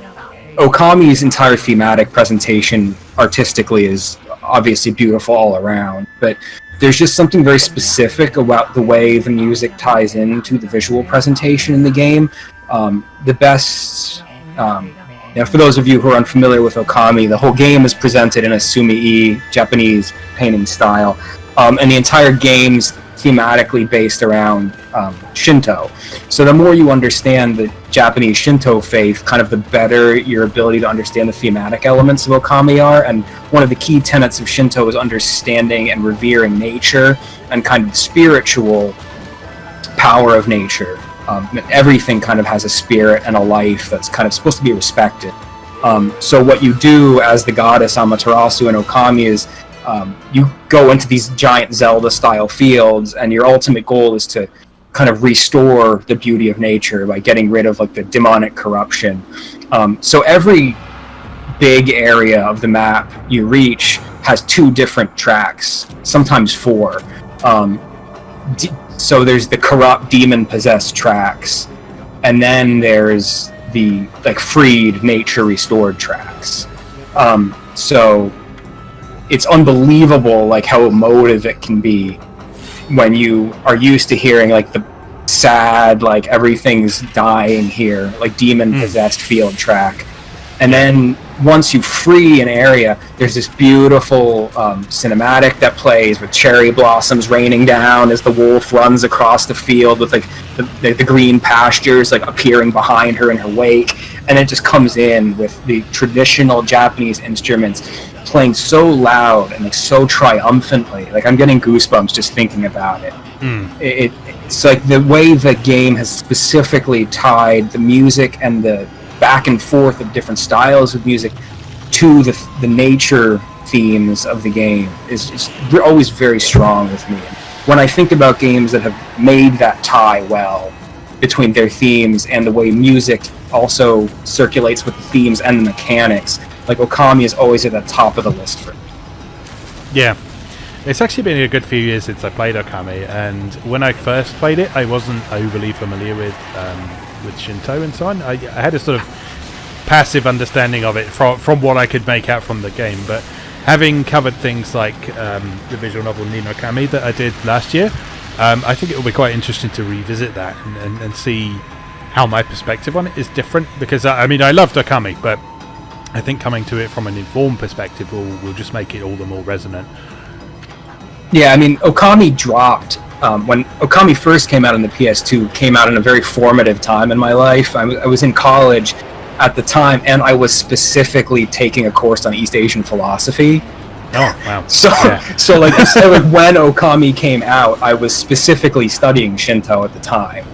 Okami's entire thematic presentation artistically is obviously beautiful all around, but there's just something very specific about the way the music ties into the visual presentation in the game. The best, for those of you who are unfamiliar with Okami, the whole game is presented in a sumi-e Japanese painting style, and the entire game's thematically based around Shinto. So the more you understand the Japanese Shinto faith, kind of the better your ability to understand the thematic elements of Okami are. And one of the key tenets of Shinto is understanding and revering nature and kind of the spiritual power of nature. Everything kind of has a spirit and a life that's kind of supposed to be respected. So what you do as the goddess Amaterasu in Okami is you go into these giant Zelda-style fields, and your ultimate goal is to kind of restore the beauty of nature by getting rid of like the demonic corruption. So every big area of the map you reach has 2 different tracks, sometimes 4. So there's the corrupt, demon-possessed tracks, and then there's the like freed, nature-restored tracks. So it's unbelievable like how emotive it can be when you are used to hearing like the sad, like everything's dying here, like demon-possessed field track. And then once you free an area, there's this beautiful cinematic that plays with cherry blossoms raining down as the wolf runs across the field with like the green pastures like appearing behind her in her wake, and it just comes in with the traditional Japanese instruments playing so loud and like so triumphantly. Like I'm getting goosebumps just thinking about it. It's like the way the game has specifically tied the music and the back and forth of different styles of music to the nature themes of the game is just always very strong with me. When I think about games that have made that tie well between their themes and the way music also circulates with the themes and the mechanics, like Okami is always at the top of the list for me. Yeah. It's actually been a good few years since I played Okami, and when I first played it, I wasn't overly familiar with Shinto and so on. I had a sort of passive understanding of it from what I could make out from the game, but having covered things like the visual novel Ni no Kami that I did last year, I think it will be quite interesting to revisit that and see how my perspective on it is different, because I mean I loved Okami, but I think coming to it from an informed perspective will just make it all the more resonant. Yeah, I mean, Okami dropped when Okami first came out on the PS2, came out in a very formative time in my life. I was in college at the time, and I was specifically taking a course on East Asian philosophy. Oh, wow. So like when Okami came out, I was specifically studying Shinto at the time.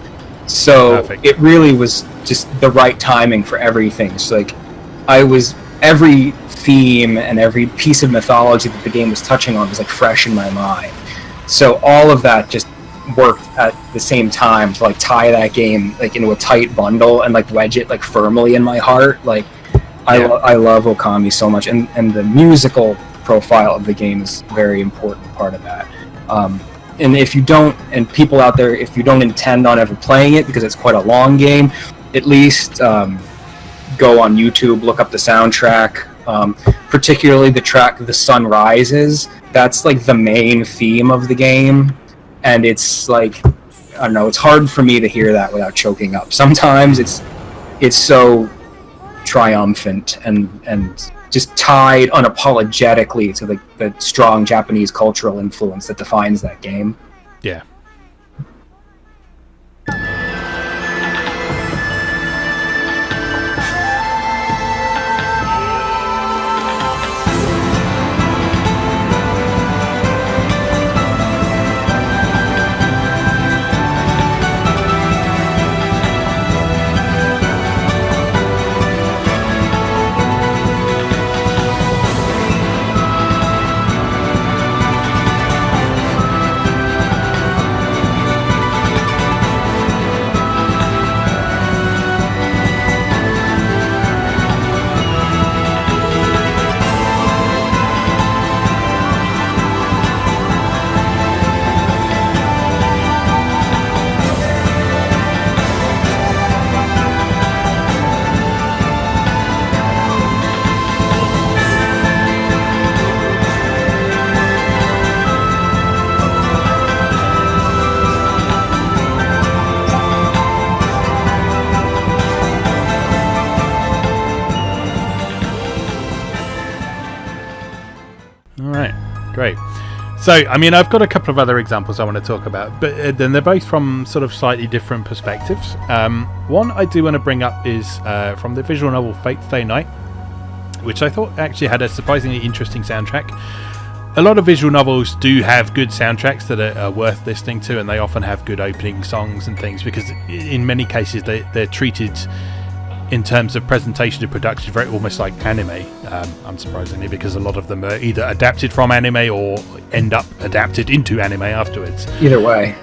So Perfect. It really was just the right timing for everything. So like every theme and every piece of mythology that the game was touching on was like fresh in my mind. So all of that just worked at the same time to like tie that game like into a tight bundle and like wedge it like firmly in my heart. Like I love Okami so much, and the musical profile of the game is a very important part of that. And if you don't, and people out there, if you don't intend on ever playing it because it's quite a long game, at least go on YouTube, look up the soundtrack, particularly the track "The Sun Rises." That's like the main theme of the game, and it's like, I don't know, it's hard for me to hear that without choking up. Sometimes it's so triumphant and just tied unapologetically to the strong Japanese cultural influence that defines that game. Yeah. Great. So, I mean, I've got a couple of other examples I want to talk about, but then they're both from sort of slightly different perspectives. One I do want to bring up is from the visual novel Fate Stay Night, which I thought actually had a surprisingly interesting soundtrack. A lot of visual novels do have good soundtracks that are worth listening to, and they often have good opening songs and things, because in many cases they're treated in terms of presentation and production very almost like anime, unsurprisingly, because a lot of them are either adapted from anime or end up adapted into anime afterwards. Either way.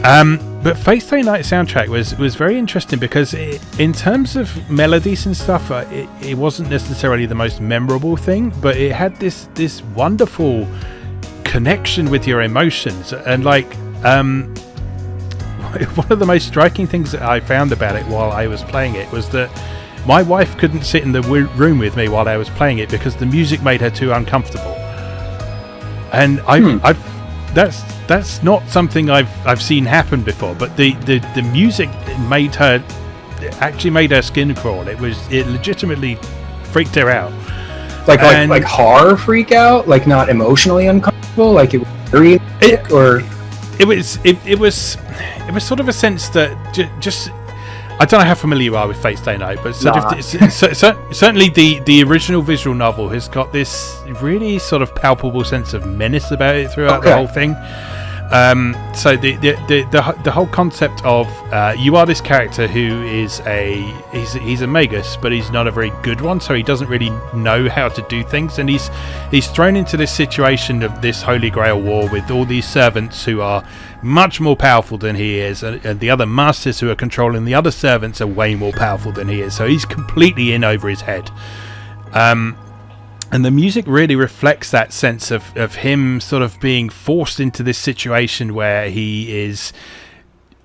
But Fate Stay Night soundtrack was very interesting because in terms of melodies and stuff, it wasn't necessarily the most memorable thing, but it had this wonderful connection with your emotions. And like one of the most striking things that I found about it while I was playing it was that my wife couldn't sit in the room with me while I was playing it because the music made her too uncomfortable. And that's not something I've seen happen before. But the music made her skin crawl. It legitimately freaked her out. Like horror freak out, like not emotionally uncomfortable, like it was very or it was sort of a sense that just I don't know how familiar you are with Fate Stay Night, but certainly the original visual novel has got this really sort of palpable sense of menace about it throughout the whole thing. So the whole concept of you are this character who is he's a magus, but he's not a very good one, so he doesn't really know how to do things, and he's thrown into this situation of this Holy Grail war with all these servants who are much more powerful than he is, and the other masters who are controlling the other servants are way more powerful than he is, so he's completely in over his head. And the music really reflects that sense of him sort of being forced into this situation where he is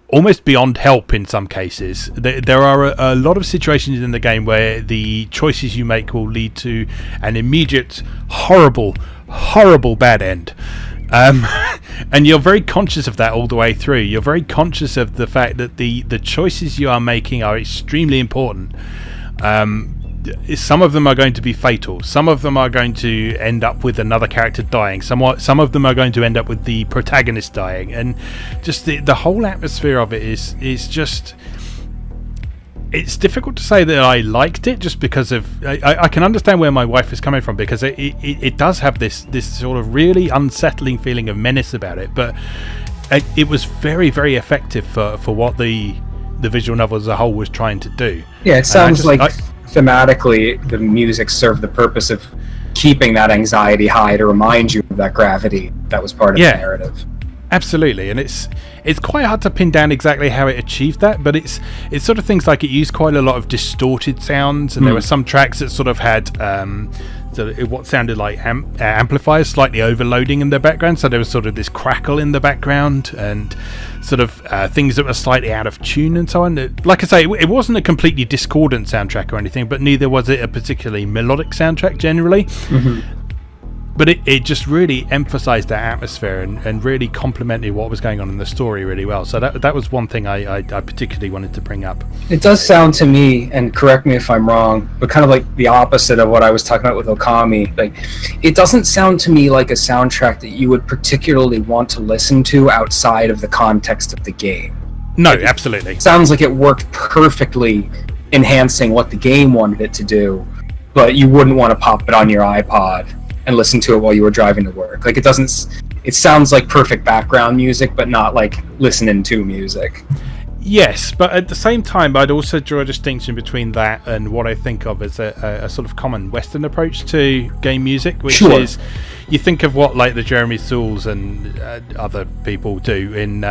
almost beyond help in some cases. There are a lot of situations in the game where the choices you make will lead to an immediate, horrible bad end. And you're very conscious of that all the way through. You're very conscious of the fact that the choices you are making are extremely important. some of them are going to be fatal. Some of them are going to end up with another character dying. Some of them are going to end up with the protagonist dying, and just the whole atmosphere of it is just. It's difficult to say that I liked it, just because of I can understand where my wife is coming from, because it does have this sort of really unsettling feeling of menace about it, but it was very, very effective for what the visual novel as a whole was trying to do. Yeah, it sounds thematically the music served the purpose of keeping that anxiety high to remind you of that gravity that was part of the narrative. Absolutely, and it's quite hard to pin down exactly how it achieved that, but it's sort of things like it used quite a lot of distorted sounds, and there were some tracks that sort of had what sounded like amplifiers slightly overloading in the background, so there was sort of this crackle in the background, and sort of things that were slightly out of tune and so on. Like I say, it wasn't a completely discordant soundtrack or anything, but neither was it a particularly melodic soundtrack generally. But it just really emphasised that atmosphere and really complemented what was going on in the story really well. So that was one thing I particularly wanted to bring up. It does sound to me, and correct me if I'm wrong, but kind of like the opposite of what I was talking about with Okami. Like, it doesn't sound to me like a soundtrack that you would particularly want to listen to outside of the context of the game. No, absolutely. It sounds like it worked perfectly, enhancing what the game wanted it to do, but you wouldn't want to pop it on your iPod and listen to it while you were driving to work. Like, it sounds like perfect background music, but not like listening to music. Yes, but at the same time, I'd also draw a distinction between that and what I think of as a sort of common Western approach to game music, which is, you think of what like the Jeremy Soules and other people do in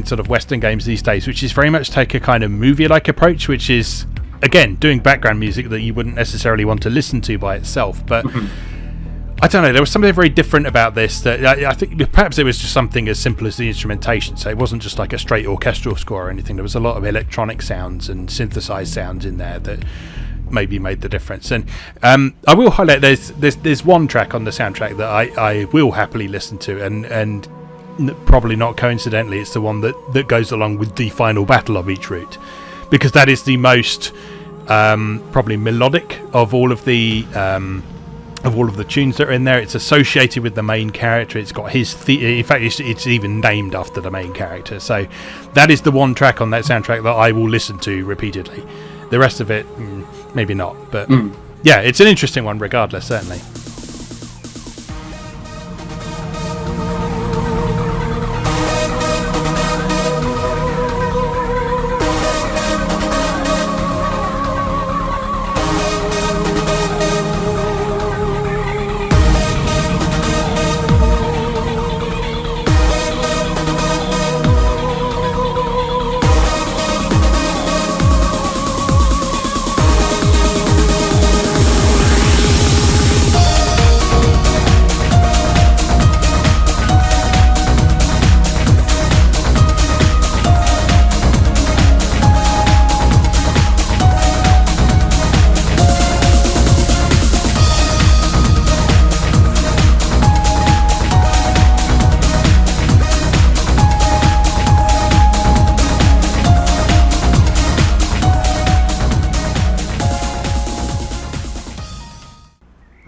sort of Western games these days, which is very much take a kind of movie-like approach, which is, again, doing background music that you wouldn't necessarily want to listen to by itself, but I don't know, there was something very different about this that I think perhaps it was just something as simple as the instrumentation, so it wasn't just like a straight orchestral score or anything. There was a lot of electronic sounds and synthesized sounds in there that maybe made the difference. And I will highlight there's one track on the soundtrack that I will happily listen to, and probably not coincidentally it's the one that goes along with the final battle of each route, because that is the most probably melodic of all of the tunes that are in there. It's associated with the main character. It's got his in fact it's even named after the main character, so that is the one track on that soundtrack that I will listen to repeatedly. The rest of it maybe not, but yeah, it's an interesting one regardless, certainly.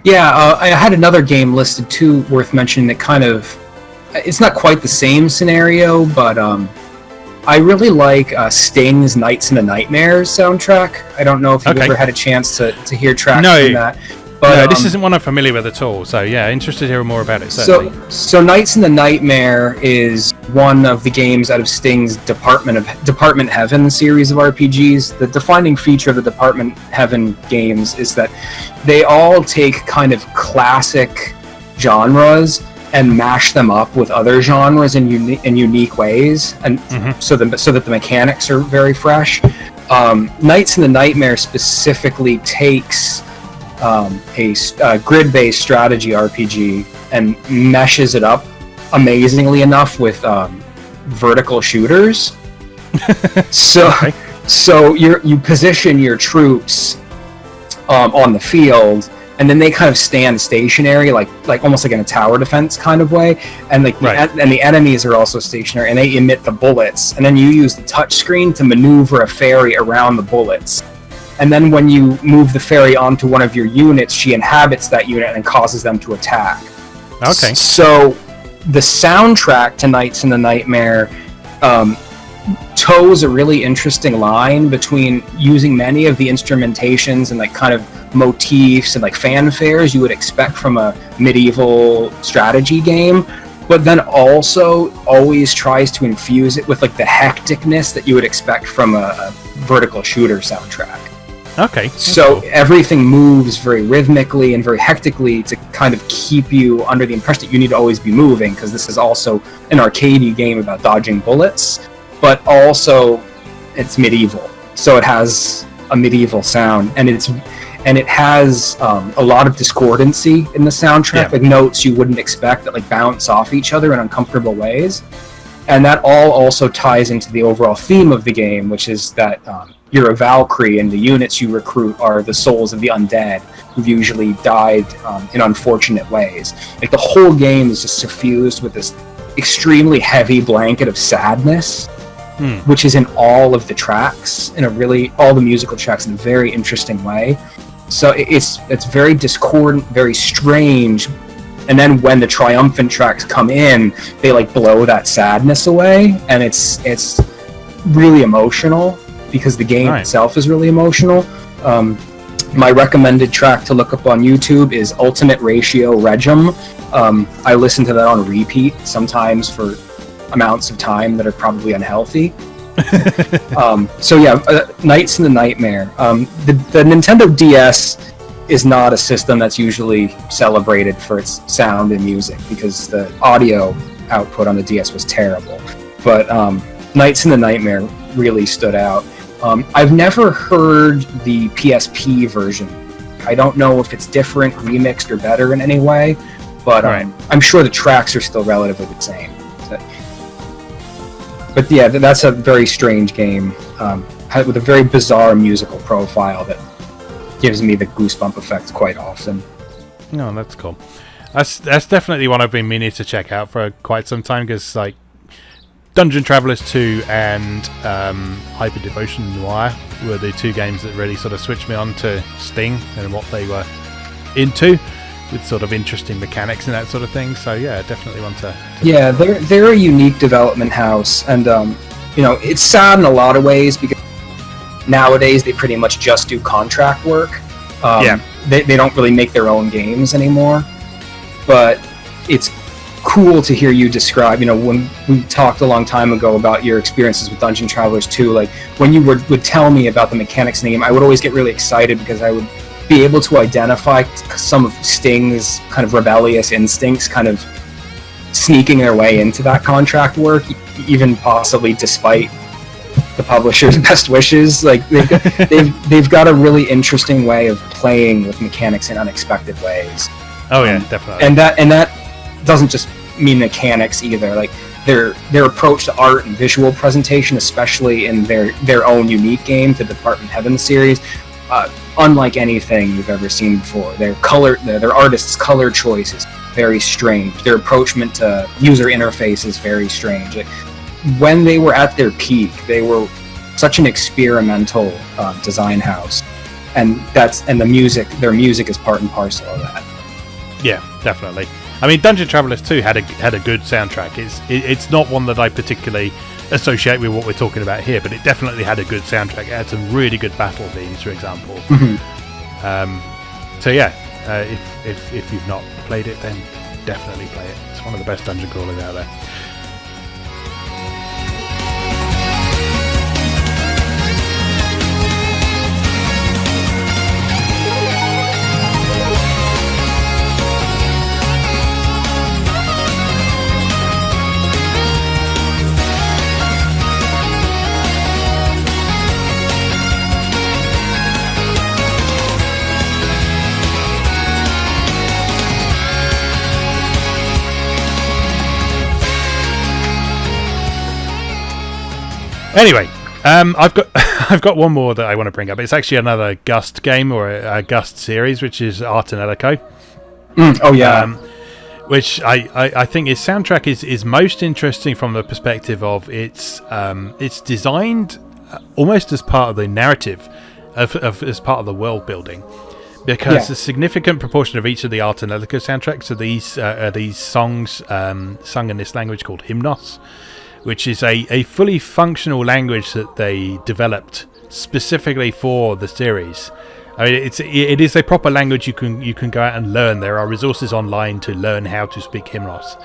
Yeah, I had another game listed too worth mentioning that kind of, it's not quite the same scenario, but I really like Sting's Nights into Nightmares soundtrack. I don't know if you've ever had a chance to hear tracks from that. But, no, this isn't one I'm familiar with at all, so yeah, interested to hear more about it, certainly. So Nights into Nightmare is one of the games out of Sting's Department Heaven series of RPGs. The defining feature of the Department Heaven games is that they all take kind of classic genres and mash them up with other genres in unique ways, and so that the mechanics are very fresh. Nights into Nightmare specifically takes a grid-based strategy RPG and meshes it up amazingly enough with vertical shooters. So you position your troops on the field, and then they kind of stand stationary, like almost like in a tower defense kind of way, and and the enemies are also stationary, and they emit the bullets, and then you use the touch screen to maneuver a ferry around the bullets. and then when you move the fairy onto one of your units, she inhabits that unit and causes them to attack. Okay. So the soundtrack to Nights in the Nightmare toes a really interesting line between using many of the instrumentations and like kind of motifs and like fanfares you would expect from a medieval strategy game, but then also always tries to infuse it with like the hecticness that you would expect from a vertical shooter soundtrack. Okay. So cool. Everything moves very rhythmically and very hectically to kind of keep you under the impression that you need to always be moving, because this is also an arcadey game about dodging bullets, but also it's medieval. So it has a medieval sound, and it has a lot of discordancy in the soundtrack, like notes you wouldn't expect that like bounce off each other in uncomfortable ways. And that all also ties into the overall theme of the game, which is that you're a Valkyrie, and the units you recruit are the souls of the undead, who've usually died in unfortunate ways. Like the whole game is just suffused with this extremely heavy blanket of sadness, which is in all of the tracks, all the musical tracks in a very interesting way. So it's very discordant, very strange. And then when the triumphant tracks come in, they like blow that sadness away, and it's really emotional because the game itself is really emotional. My recommended track to look up on YouTube is Ultimate Ratio Regem. I listen to that on repeat, sometimes for amounts of time that are probably unhealthy. Nights in the Nightmare. The Nintendo DS is not a system that's usually celebrated for its sound and music, because the audio output on the DS was terrible. But Nights in the Nightmare really stood out. I've never heard the PSP version. I don't know if it's different, remixed, or better in any way, but I'm sure the tracks are still relatively the same. But yeah, that's a very strange game with a very bizarre musical profile that gives me the goosebump effect quite often. Oh, that's cool. That's definitely one I've been meaning to check out for quite some time, because like Dungeon Travelers 2 and Hyper Devotion Noir were the two games that really sort of switched me on to Sting and what they were into, with sort of interesting mechanics and that sort of thing. So yeah, definitely want to yeah, they're a unique development house, and it's sad in a lot of ways because nowadays they pretty much just do contract work. They don't really make their own games anymore, but it's cool to hear you describe, when we talked a long time ago about your experiences with Dungeon Travelers 2, like when you would tell me about the mechanics in the game, I would always get really excited because I would be able to identify some of Sting's kind of rebellious instincts kind of sneaking their way into that contract work, even possibly despite the publisher's best wishes. Like they've got a really interesting way of playing with mechanics in unexpected ways. Oh yeah, definitely. And that doesn't just mean mechanics either. Like their approach to art and visual presentation, especially in their own unique game, the Department Heaven series, unlike anything you've ever seen before. Their artists' color choice is very strange. Their approachment to user interface is very strange. When they were at their peak, they were such an experimental design house, and their music is part and parcel of that. Yeah, definitely. I mean, Dungeon Travelers 2 had a good soundtrack. It's not one that I particularly associate with what we're talking about here, but it definitely had a good soundtrack. It had some really good battle themes, for example. So yeah, if you've not played it, then definitely play it. It's one of the best dungeon crawlers out there. Anyway, I've got one more that I want to bring up. It's actually another Gust game, or a Gust series, which is Art and Elico. Oh yeah. Which I think its soundtrack is most interesting from the perspective of it's designed almost as part of the narrative, as part of the world building, because a significant proportion of each of the Artanelico soundtracks are these songs sung in this language called hymnos, which is a fully functional language that they developed specifically for the series. I mean, it is a proper language you can go out and learn. There are resources online to learn how to speak hymnos.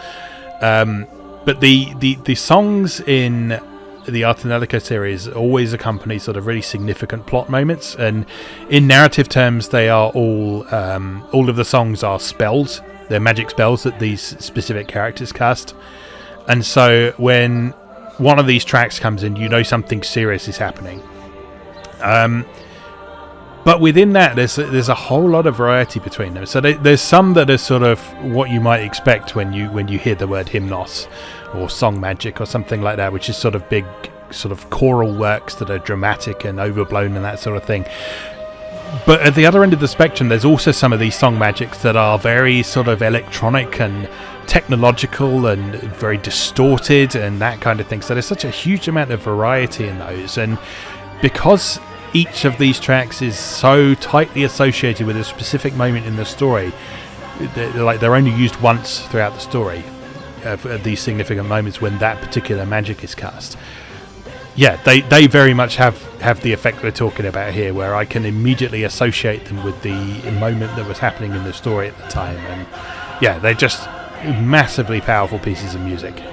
But the songs in the Artanelico series always accompany sort of really significant plot moments, and in narrative terms, they are all of the songs are spells. They're magic spells that these specific characters cast. And so when one of these tracks comes in, you know something serious is happening. But within that, there's a whole lot of variety between them. So there's some that are sort of what you might expect when you hear the word hymnos or song magic or something like that, which is sort of big sort of choral works that are dramatic and overblown and that sort of thing. But at the other end of the spectrum, there's also some of these song magics that are very sort of electronic and technological and very distorted and that kind of thing. So there's such a huge amount of variety in those, and because each of these tracks is so tightly associated with a specific moment in the story, they're only used once throughout the story at these significant moments when that particular magic is cast. Yeah, they very much have the effect we're talking about here, where I can immediately associate them with the moment that was happening in the story at the time. And yeah, they're just massively powerful pieces of music.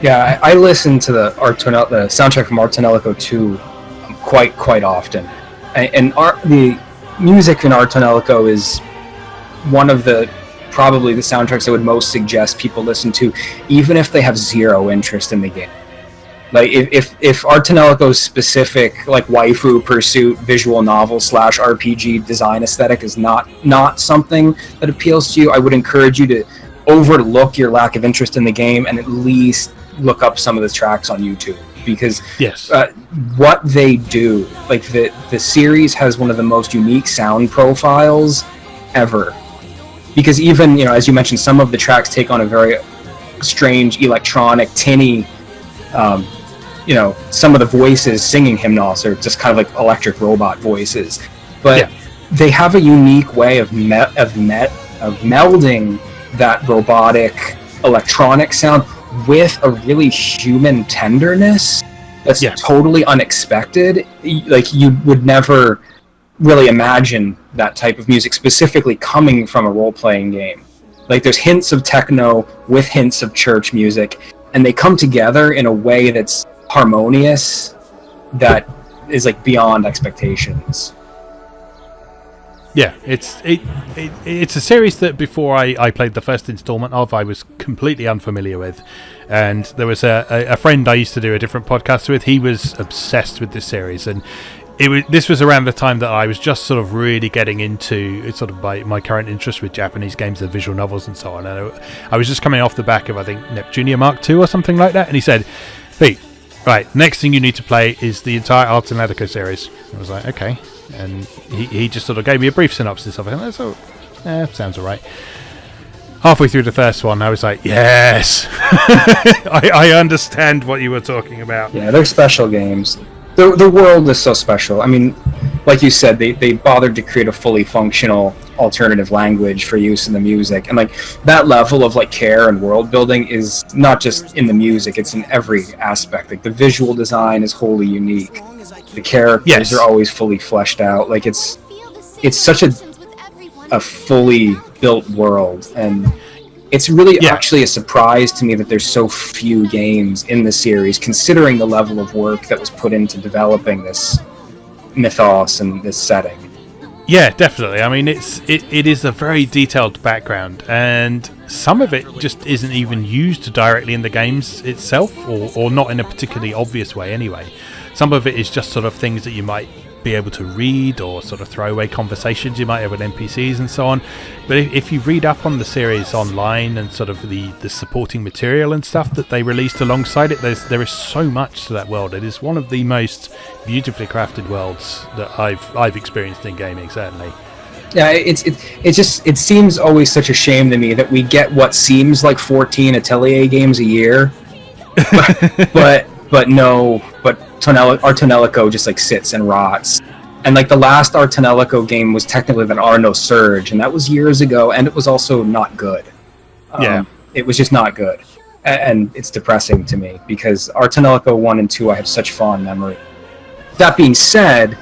Yeah, I listen to the soundtrack from Artanelico 2 quite often, and the music in Artanelico is one of probably the soundtracks I would most suggest people listen to, even if they have zero interest in the game. Like if Artanelico's specific like waifu pursuit visual novel / RPG design aesthetic is not something that appeals to you, I would encourage you to overlook your lack of interest in the game and at least look up some of the tracks on YouTube, because what they do, like the series has one of the most unique sound profiles ever. Because even, as you mentioned, some of the tracks take on a very strange electronic, tinny, some of the voices singing hymnos are just kind of like electric robot voices. But they have a unique way of melding that robotic electronic sound with a really human tenderness that's totally unexpected. Like, you would never really imagine that type of music specifically coming from a role-playing game. Like, there's hints of techno with hints of church music, and they come together in a way that's harmonious, that is like beyond expectations. Yeah, it's a series that before I played the first installment of, I was completely unfamiliar with. And there was a friend I used to do a different podcast with. He was obsessed with this series, and this was around the time that I was just sort of really getting into sort of my current interest with Japanese games and visual novels and so on. And I was just coming off the back of, I think, Neptunia Mark II or something like that. And he said, "Pete, right, next thing you need to play is the entire Artanelico series." I was like, okay. And he just sort of gave me a brief synopsis of it. And I thought, sounds all right. Halfway through the first one, I was like, yes! I understand what you were talking about. Yeah, they're special games. The world is so special. I mean, like you said, they bothered to create a fully functional alternative language for use in the music. And like that level of like care and world building is not just in the music, it's in every aspect. Like the visual design is wholly unique. The characters are always fully fleshed out. Like it's such a fully built world, and it's really actually a surprise to me that there's so few games in the series, considering the level of work that was put into developing this mythos and this setting. Yeah, definitely. I mean, it is a very detailed background, and some of it just isn't even used directly in the games itself, or not in a particularly obvious way anyway. Some of it is just sort of things that you might be able to read, or sort of throwaway conversations you might have with NPCs and so on. But if you read up on the series online and sort of the supporting material and stuff that they released alongside it, there is so much to that world. It is one of the most beautifully crafted worlds that I've experienced in gaming, certainly. Yeah, it seems always such a shame to me that we get what seems like 14 Atelier games a year, but Artanelico just like sits and rots And like the last Artanelico game was technically an Arno Surge, and that was years ago, and it was also not good. It was just not good. And it's depressing to me, because Artanelico 1 and 2 I have such fond memory. That being said,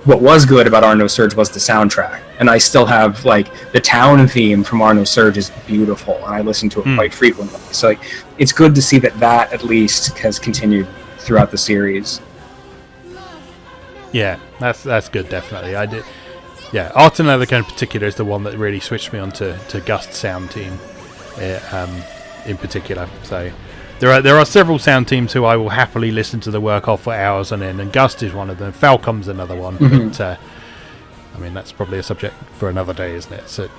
what was good about Arno Surge was the soundtrack. And I still have, like, the town theme from Arno Surge is beautiful, and I listen to it quite frequently. So like, it's good to see that at least has continued throughout the series. Yeah, that's good, definitely. I did. Yeah, Artanelico in particular is the one that really switched me on to Gust sound team, in particular. So there are several sound teams who I will happily listen to the work of for hours on end, and Gust is one of them. Falcom's another one. But I mean, that's probably a subject for another day, isn't it? So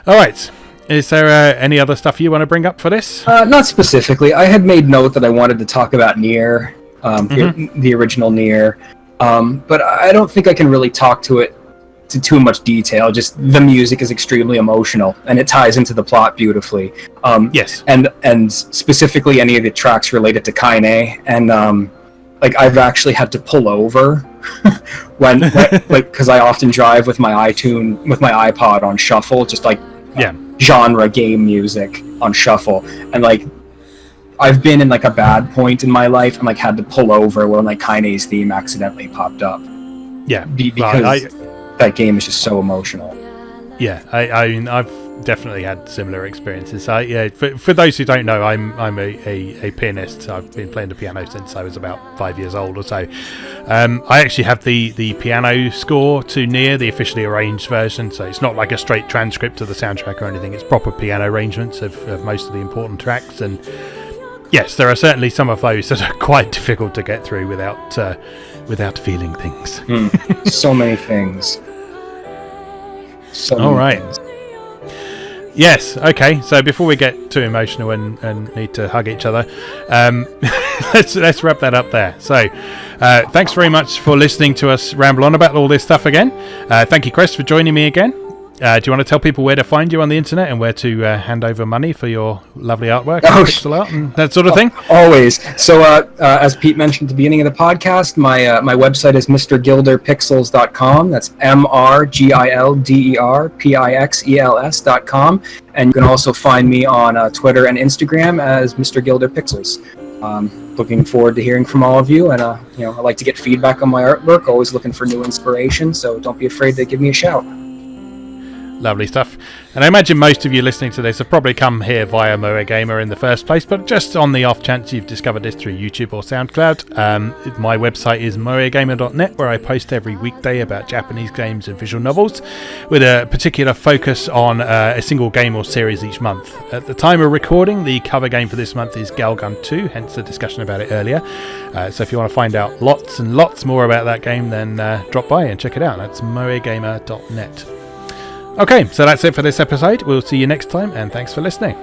all right. Is there any other stuff you want to bring up for this? Not specifically. I had made note that I wanted to talk about Nier, the original Nier, but I don't think I can really talk to it to too much detail. Just the music is extremely emotional, and it ties into the plot beautifully. Yes. And specifically any of the tracks related to Kaine, and like I've actually had to pull over when like because I often drive with my iPod on shuffle, just like genre game music on shuffle, and like I've been in like a bad point in my life and like had to pull over when like Kaine's theme accidentally popped up. Yeah, because that game is just so emotional. Yeah, I mean, I've definitely had similar experiences. For those who don't know, I'm a pianist. I've been playing the piano since I was about 5 years old or so. I actually have the piano score to Nier, the officially arranged version, so it's not like a straight transcript of the soundtrack or anything. It's proper piano arrangements of most of the important tracks, and yes, there are certainly some of those that are quite difficult to get through without feeling things. So many things. All right. Yes, okay, so before we get too emotional and need to hug each other, let's wrap that up there. So, thanks very much for listening to us ramble on about all this stuff again. Thank you, Chris, for joining me again. Do you want to tell people where to find you on the internet and where to hand over money for your lovely artwork, pixel art, and that sort of thing? Always. So, as Pete mentioned at the beginning of the podcast, my website is mrgilderpixels.com. That's mrgilderpixels.com. And you can also find me on Twitter and Instagram as Mr. Gilder Pixels. Looking forward to hearing from all of you, and I like to get feedback on my artwork. Always looking for new inspiration, so don't be afraid to give me a shout. Lovely stuff. And I imagine most of you listening to this have probably come here via MoeGamer in the first place, but just on the off chance you've discovered this through YouTube or SoundCloud, my website is moegamer.net, where I post every weekday about Japanese games and visual novels, with a particular focus on a single game or series each month. At the time of recording, the cover game for this month is Galgun 2, hence the discussion about it earlier. So if you want to find out lots and lots more about that game, then drop by and check it out. That's moegamer.net. Okay, so that's it for this episode. We'll see you next time, and thanks for listening.